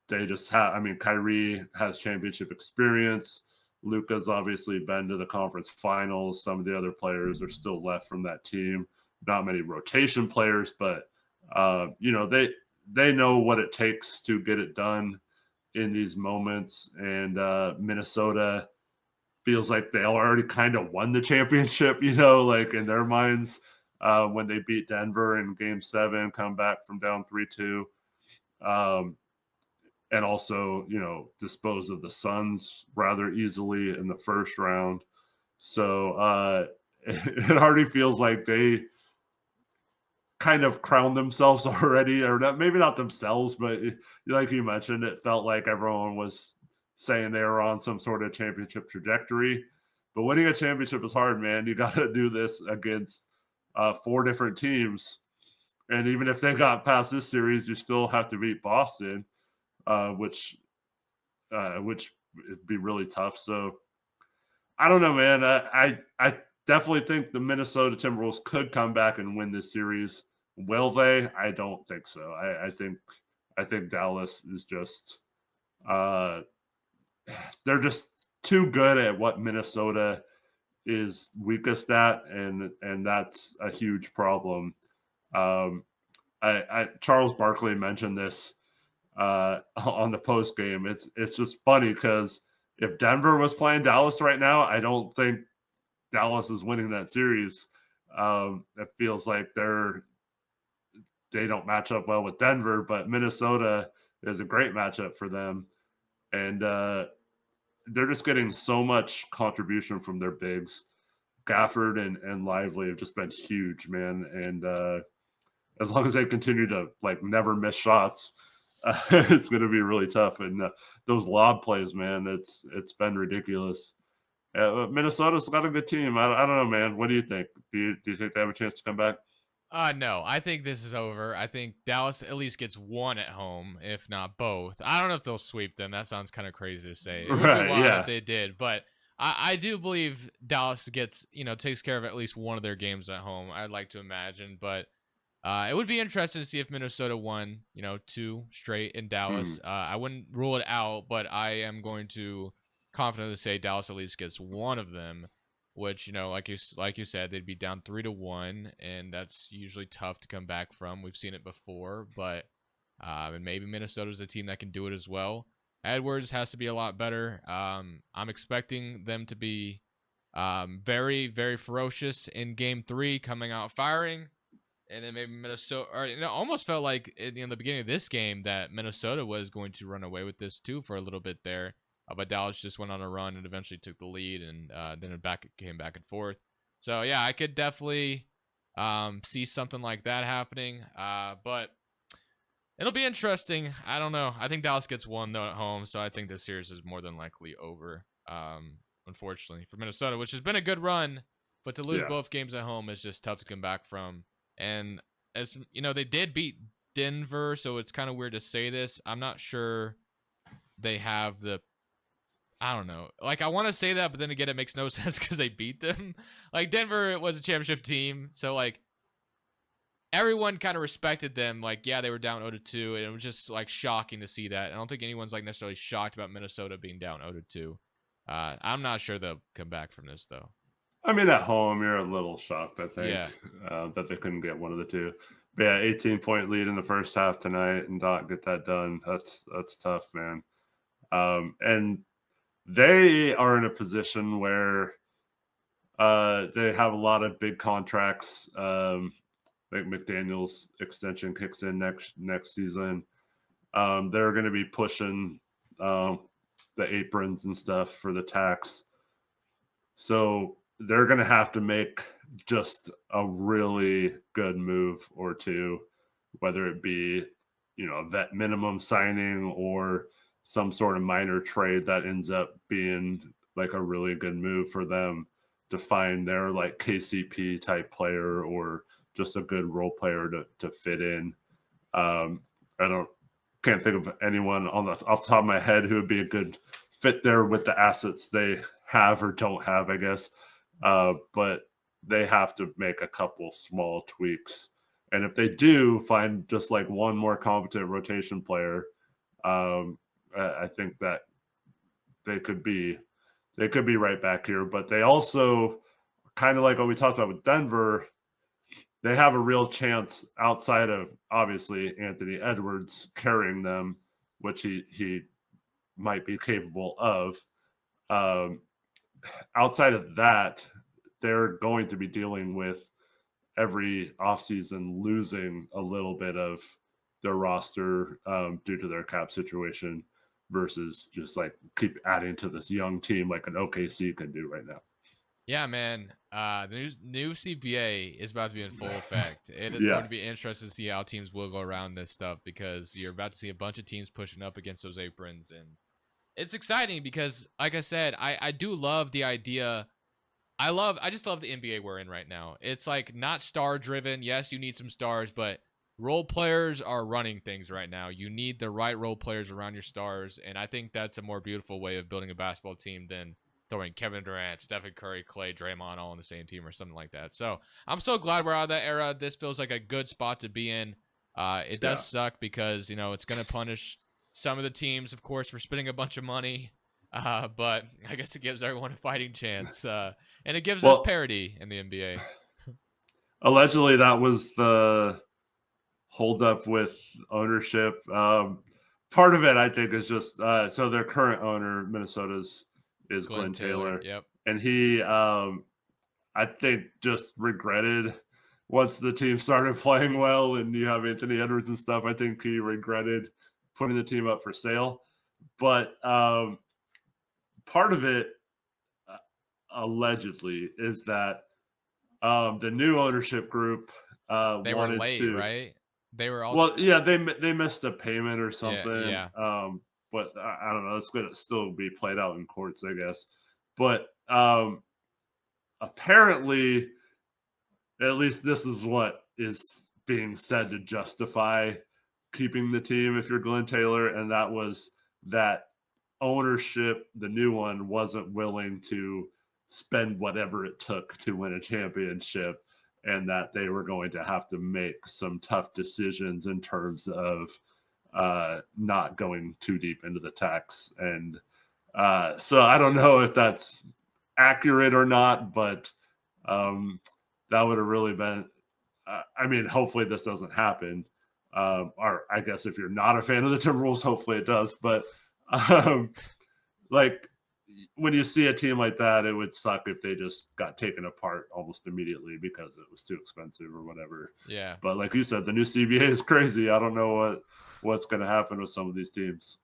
they just have, I mean, Kyrie has championship experience. Luka's obviously been to the conference finals. Some of the other players are still left from that team. Not many rotation players, but they know what it takes to get it done in these moments. And Minnesota, feels like they already kind of won the championship, like in their minds when they beat Denver in Game 7, come back from down 3-2. And also, dispose of the Suns rather easily in the first round. So it already feels like they kind of crowned themselves already, or not, maybe not themselves, but like you mentioned, it felt like everyone was saying they were on some sort of championship trajectory. But winning a championship is hard, man. You got to do this against 4 different teams. And even if they got past this series, you still have to beat Boston, which would be really tough. So I don't know, man. I definitely think the Minnesota Timberwolves could come back and win this series. Will they? I don't think so. I think Dallas is just they're just too good at what Minnesota is weakest at, and that's a huge problem. Charles Barkley mentioned this on the post game. It's just funny because if Denver was playing Dallas right now, I don't think Dallas is winning that series. It feels like they don't match up well with Denver, but Minnesota is a great matchup for them, and they're just getting so much contribution from their bigs. Gafford and Lively have just been huge, man, and as long as they continue to never miss shots, it's going to be really tough. And those lob plays, man, it's been ridiculous. Minnesota's got a good team. I don't know, man. What do you think? Do you think they have a chance to come back? No, I think this is over. I think Dallas at least gets one at home, if not both. I don't know if they'll sweep them. That sounds kind of crazy to say. It would be Right? wild Yeah. if they did, but I do believe Dallas gets, takes care of at least one of their games at home. I'd like to imagine, but it would be interesting to see if Minnesota won, 2 straight in Dallas. I wouldn't rule it out, but I am going to confidently say Dallas at least gets one of them, which, like you said, they'd be down 3-1, and that's usually tough to come back from. We've seen it before, but and maybe Minnesota's a team that can do it as well. Edwards has to be a lot better. I'm expecting them to be very, very ferocious in Game 3, coming out firing. And then maybe Minnesota, or it almost felt like in the beginning of this game that Minnesota was going to run away with this too for a little bit there. But Dallas just went on a run and eventually took the lead, and then it came back and forth. So yeah, I could definitely see something like that happening. But it'll be interesting. I don't know. I think Dallas gets one though at home, so I think this series is more than likely over. Unfortunately for Minnesota, which has been a good run, but to lose both games at home is just tough to come back from. And as you know, they did beat Denver, so it's kind of weird to say this. I'm not sure they have the. I don't know. I want to say that, but then again, it makes no sense because they beat them. Denver was a championship team, so everyone kind of respected them. Yeah, they were down 0-2, and it was just shocking to see that. I don't think anyone's necessarily shocked about Minnesota being down 0-2. I'm not sure they'll come back from this though. I mean, at home, you're a little shocked, I think, Yeah. that they couldn't get one of the two. But yeah, 18-point lead in the first half tonight and not get that done. That's tough, man. And they are in a position where they have a lot of big contracts. McDaniel's extension kicks in next season. They're going to be pushing the aprons and stuff for the tax. So they're going to have to make just a really good move or two, whether it be, a vet minimum signing or some sort of minor trade that ends up being a really good move for them to find their KCP type player or just a good role player to fit in. I can't think of anyone off the top of my head who would be a good fit there with the assets they have or don't have, I guess. But they have to make a couple small tweaks. And if they do find just one more competent rotation player, I think that they could be right back here. But they also, kind of like what we talked about with Denver, they have a real chance outside of obviously Anthony Edwards carrying them, which he might be capable of. outside of that, they're going to be dealing with every offseason losing a little bit of their roster due to their cap situation versus just like keep adding to this young team like an OKC can do right now. Yeah, man. The new CBA is about to be in full effect. It is Yeah. going to be interesting to see how teams will go around this stuff because you're about to see a bunch of teams pushing up against those aprons. And it's exciting because, like I said, I do love the idea. I just love the NBA we're in right now. It's like not star driven. Yes, you need some stars, but role players are running things right now. You need the right role players around your stars. And I think that's a more beautiful way of building a basketball team than throwing Kevin Durant, Stephen Curry, Clay, Draymond all on the same team or something like that. So I'm so glad we're out of that era. This feels like a good spot to be in. It does suck because, it's going to punish some of the teams, of course, for spending a bunch of money. But I guess it gives everyone a fighting chance. And it gives us parity in the NBA. Allegedly, that was the holdup with ownership. Part of it, I think, is just so their current owner, Minnesota's, is Glenn Taylor. Yep. And he, I think, just regretted once the team started playing well and you have Anthony Edwards and stuff. I think he regretted putting the team up for sale. But part of it, allegedly, is that the new ownership group they wanted were late, to, right? They were also they missed a payment or something. Yeah. But I don't know. It's going to still be played out in courts, I guess. But apparently, at least this is what is being said to justify keeping the team if you're Glenn Taylor, and that was that ownership, the new one, wasn't willing to spend whatever it took to win a championship, and that they were going to have to make some tough decisions in terms of not going too deep into the tax. And so I don't know if that's accurate or not, but that would have really been, hopefully this doesn't happen. Or I guess if you're not a fan of the Timberwolves, hopefully it does. But like when you see a team like that, it would suck if they just got taken apart almost immediately because it was too expensive or whatever. Yeah. But like you said, the new CBA is crazy. I don't know what's going to happen with some of these teams.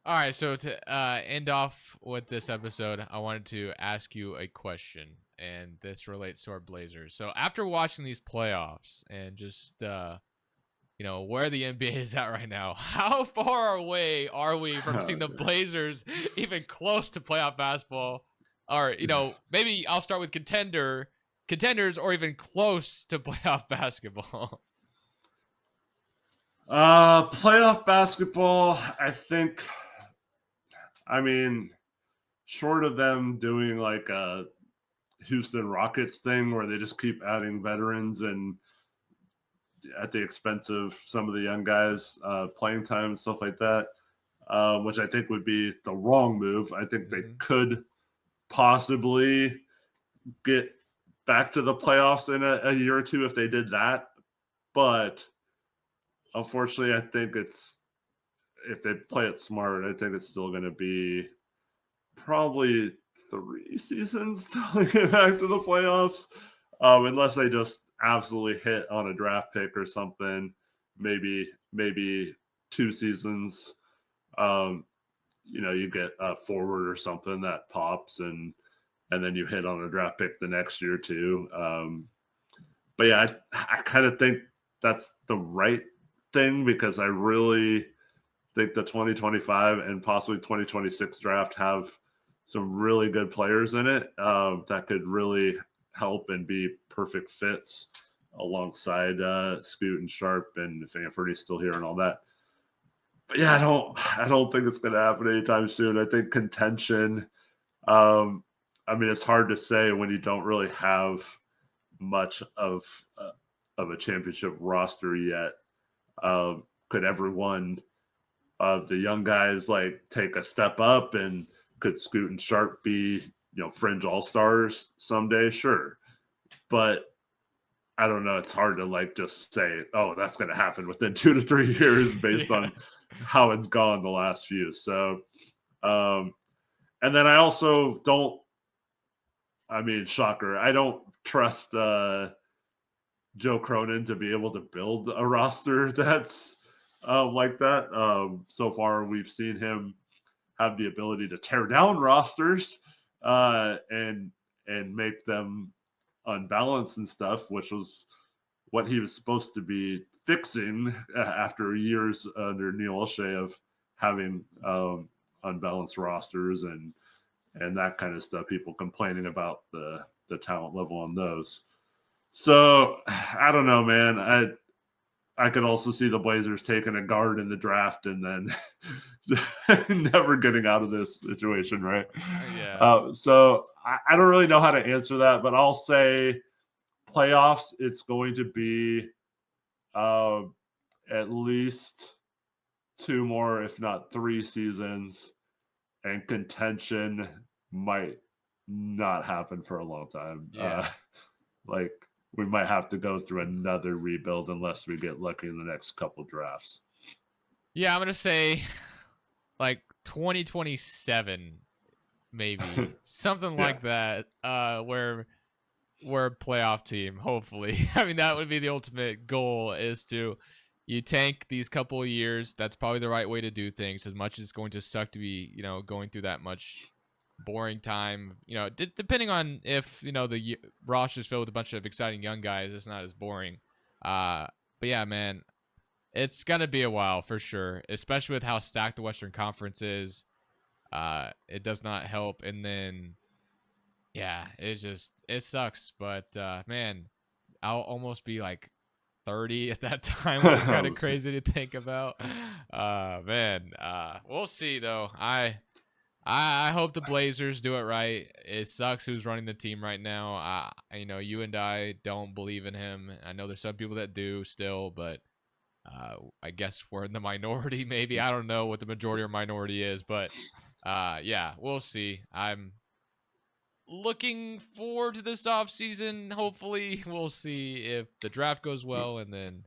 All right, so to end off with this episode, I wanted to ask you a question, and this relates to our Blazers. So after watching these playoffs and just where the NBA is at right now, how far away are we from seeing the Blazers even close to playoff basketball? Or maybe I'll start with contenders, or even close to playoff basketball. Playoff basketball, I think. Short of them doing like a Houston Rockets thing where they just keep adding veterans and at the expense of some of the young guys playing time and stuff like that, which I think would be the wrong move. I think they could possibly get back to the playoffs in a year or two if they did that. But unfortunately, I think if they play it smart, I think it's still going to be probably 3 seasons till they get back to the playoffs, unless they just absolutely hit on a draft pick or something. Maybe 2 seasons. You get a forward or something that pops, and then you hit on a draft pick the next year too. But yeah, I kind of think that's the right thing because I really think the 2025 and possibly 2026 draft have some really good players in it that could really help and be perfect fits alongside Scoot and Sharp and if Anthony's still here and all that. But yeah, I don't think it's going to happen anytime soon. I think contention. It's hard to say when you don't really have much of a championship roster yet. Could everyone of the young guys like take a step up, and could Scoot and Sharp be fringe all-stars someday? Sure, but I don't know. It's hard to like just say, oh, that's going to happen within 2 to 3 years based on how it's gone the last few. So, and then I also don't I mean, shocker. I don't trust Joe Cronin to be able to build a roster that's like that. So far, we've seen him have the ability to tear down rosters and make them unbalanced and stuff, which was what he was supposed to be fixing after years under Neil O'Shea of having unbalanced rosters and that kind of stuff. People complaining about the talent level on those. So I don't know, man. I could also see the Blazers taking a guard in the draft and then never getting out of this situation, right? Yeah. So I don't really know how to answer that, but I'll say playoffs. It's going to be uh, at least 2 more, if not 3 seasons, and contention might not happen for a long time. Yeah. Like we might have to go through another rebuild unless we get lucky in the next couple drafts. Yeah, I'm gonna say like 2027, maybe something Yeah. like that. Where we're a playoff team. Hopefully, I mean that would be the ultimate goal: is to you tank these couple of years. That's probably the right way to do things. As much as it's going to suck to be, going through that much boring time. Depending on if the roster is filled with a bunch of exciting young guys, it's not as boring. But yeah, man, it's gonna be a while for sure, especially with how stacked the Western Conference is. It does not help, and then yeah, it sucks. But man, I'll almost be like 30 at that time, which is kind of crazy to think about. Man, we'll see though. I hope the Blazers do it right. It sucks who's running the team right now. You and I don't believe in him. I know there's some people that do still, but I guess we're in the minority. Maybe I don't know what the majority or minority is, but yeah, we'll see. I'm looking forward to this off season. Hopefully, we'll see if the draft goes well, and then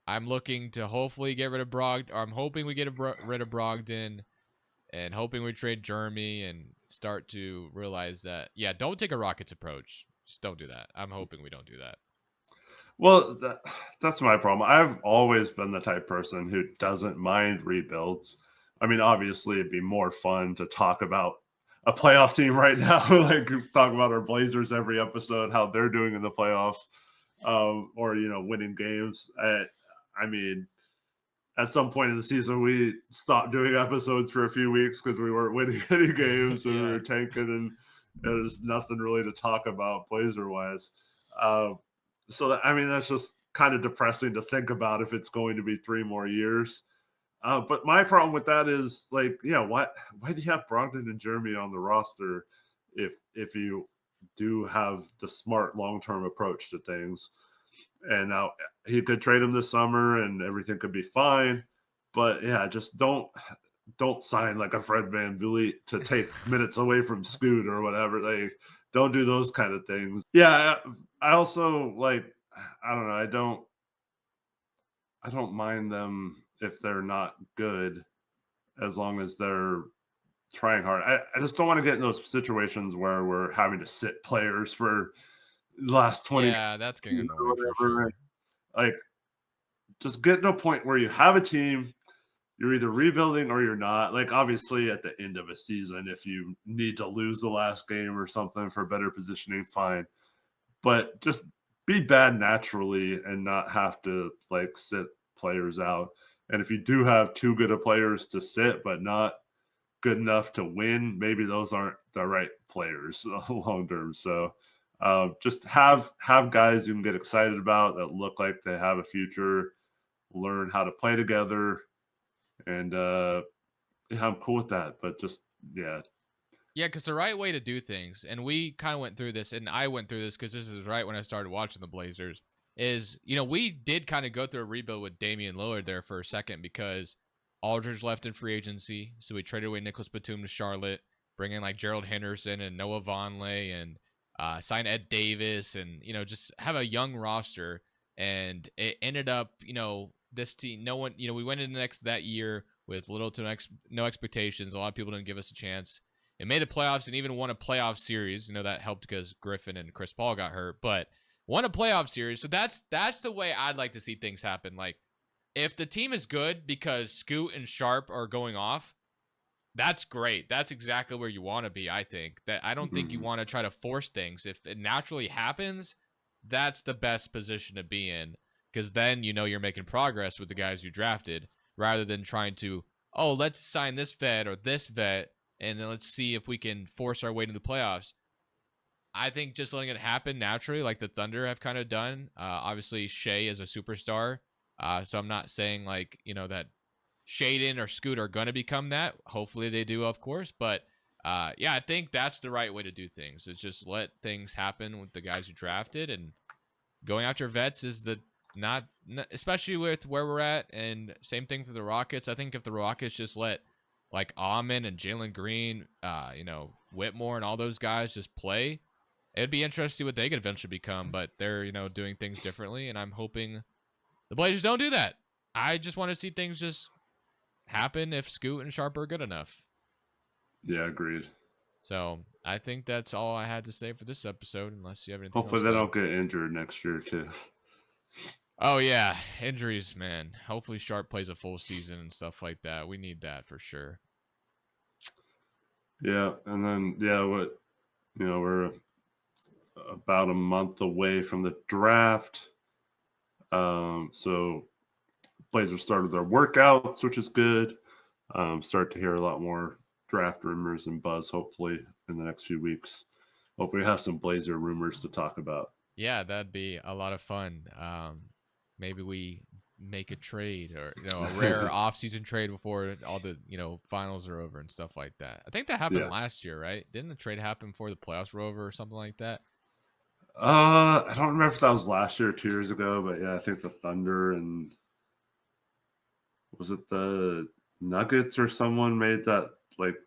I'm looking to hopefully get rid of Brogdon. Or I'm hoping we get rid of Brogdon, and hoping we trade Jeremy and start to realize that don't take a Rockets approach. Just don't do that. I'm hoping we don't do that. Well, that's my problem. I've always been the type person who doesn't mind rebuilds. I mean, obviously, it'd be more fun to talk about a playoff team right now, like talk about our Blazers every episode, how they're doing in the playoffs, or winning games. I mean, at some point in the season, we stopped doing episodes for a few weeks because we weren't winning any games and we were tanking, and there's nothing really to talk about Blazer wise. I mean, that's just kind of depressing to think about if it's going to be 3 more years. But my problem with that is like, why do you have Brogdon and Jeremy on the roster if you do have the smart long-term approach to things? And now he could trade him this summer and everything could be fine. But yeah, just don't sign like a Fred VanVleet to take minutes away from Scoot or whatever. They don't do those kind of things. Yeah, I also I don't know. I don't mind them if they're not good as long as they're trying hard. I just don't want to get in those situations where we're having to sit players for the last 20 Yeah, that's getting games or annoying for whatever. sure. Like, just get to a point where you have a team, you're either rebuilding or you're not. Like, obviously, at the end of a season, if you need to lose the last game or something for better positioning, fine. But just be bad naturally and not have to sit players out. And if you do have too good of players to sit, but not good enough to win, maybe those aren't the right players long term. So just have guys you can get excited about that look like they have a future, learn how to play together, and I'm cool with that. But just Yeah, because the right way to do things, and we kind of went through this, and I went through this because this is right when I started watching the Blazers, is, we did kind of go through a rebuild with Damian Lillard there for a second because Aldridge left in free agency. So we traded away Nicholas Batum to Charlotte, bring in like Gerald Henderson and Noah Vonleh, and sign Ed Davis, and, just have a young roster. And it ended up, this team, no one, we went into that year with little to no expectations. A lot of people didn't give us a chance. They made the playoffs and even won a playoff series. That helped because Griffin and Chris Paul got hurt, but won a playoff series. So that's the way I'd like to see things happen. Like, if the team is good because Scoot and Sharp are going off, that's great. That's exactly where you want to be, I think. I don't think you want to try to force things. If it naturally happens, that's the best position to be in, because then you're making progress with the guys you drafted rather than trying to, let's sign this vet or this vet and then let's see if we can force our way to the playoffs. I think just letting it happen naturally, like the Thunder have kind of done. Obviously, Shea is a superstar, so I'm not saying that Shaden or Scoot are going to become that. Hopefully they do, of course. But yeah, I think that's the right way to do things. Is just let things happen with the guys you drafted, and going after vets is not especially with where we're at. And same thing for the Rockets. I think if the Rockets just let like Amon and Jalen Green, Whitmore and all those guys just play, it'd be interesting to see what they could eventually become. But they're doing things differently, and I'm hoping the Blazers don't do that. I just want to see things just happen if Scoot and Sharp are good enough. Yeah, agreed. So I think that's all I had to say for this episode, unless you have anything Hopefully else they don't get injured next year too. Oh yeah, injuries, man. Hopefully Sharp plays a full season and stuff like that. We need that for sure. Yeah, and then we're about a month away from the draft. So Blazers started their workouts, which is good. Start to hear a lot more draft rumors and buzz, hopefully, in the next few weeks. Hopefully, we have some Blazer rumors to talk about. Yeah, that'd be a lot of fun. Maybe we make a trade or a rare off-season trade before all the finals are over and stuff like that. I think that happened last year, right? Didn't the trade happen before the playoffs were over or something like that? I don't remember if that was last year or 2 years ago, but yeah, I think the Thunder and was it the Nuggets or someone made that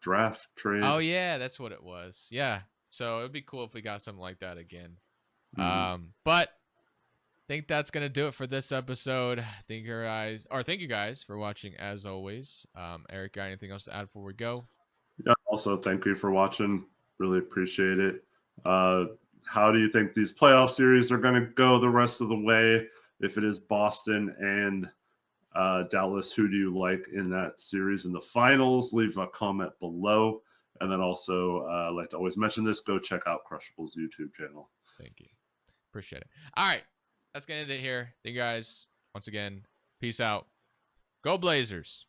draft trade. Oh yeah, that's what it was. Yeah. So it'd be cool if we got something like that again. But I think that's gonna do it for this episode. Thank you guys for watching as always. Eric, got anything else to add before we go? Yeah. Also, thank you for watching. Really appreciate it. How do you think these playoff series are going to go the rest of the way? If it is Boston and Dallas, who do you like in that series in the finals? Leave a comment below. And then also, I like to always mention this, go check out Crushables' YouTube channel. Thank you. Appreciate it. All right. That's going to end it here. Thank you guys. Once again, peace out. Go Blazers.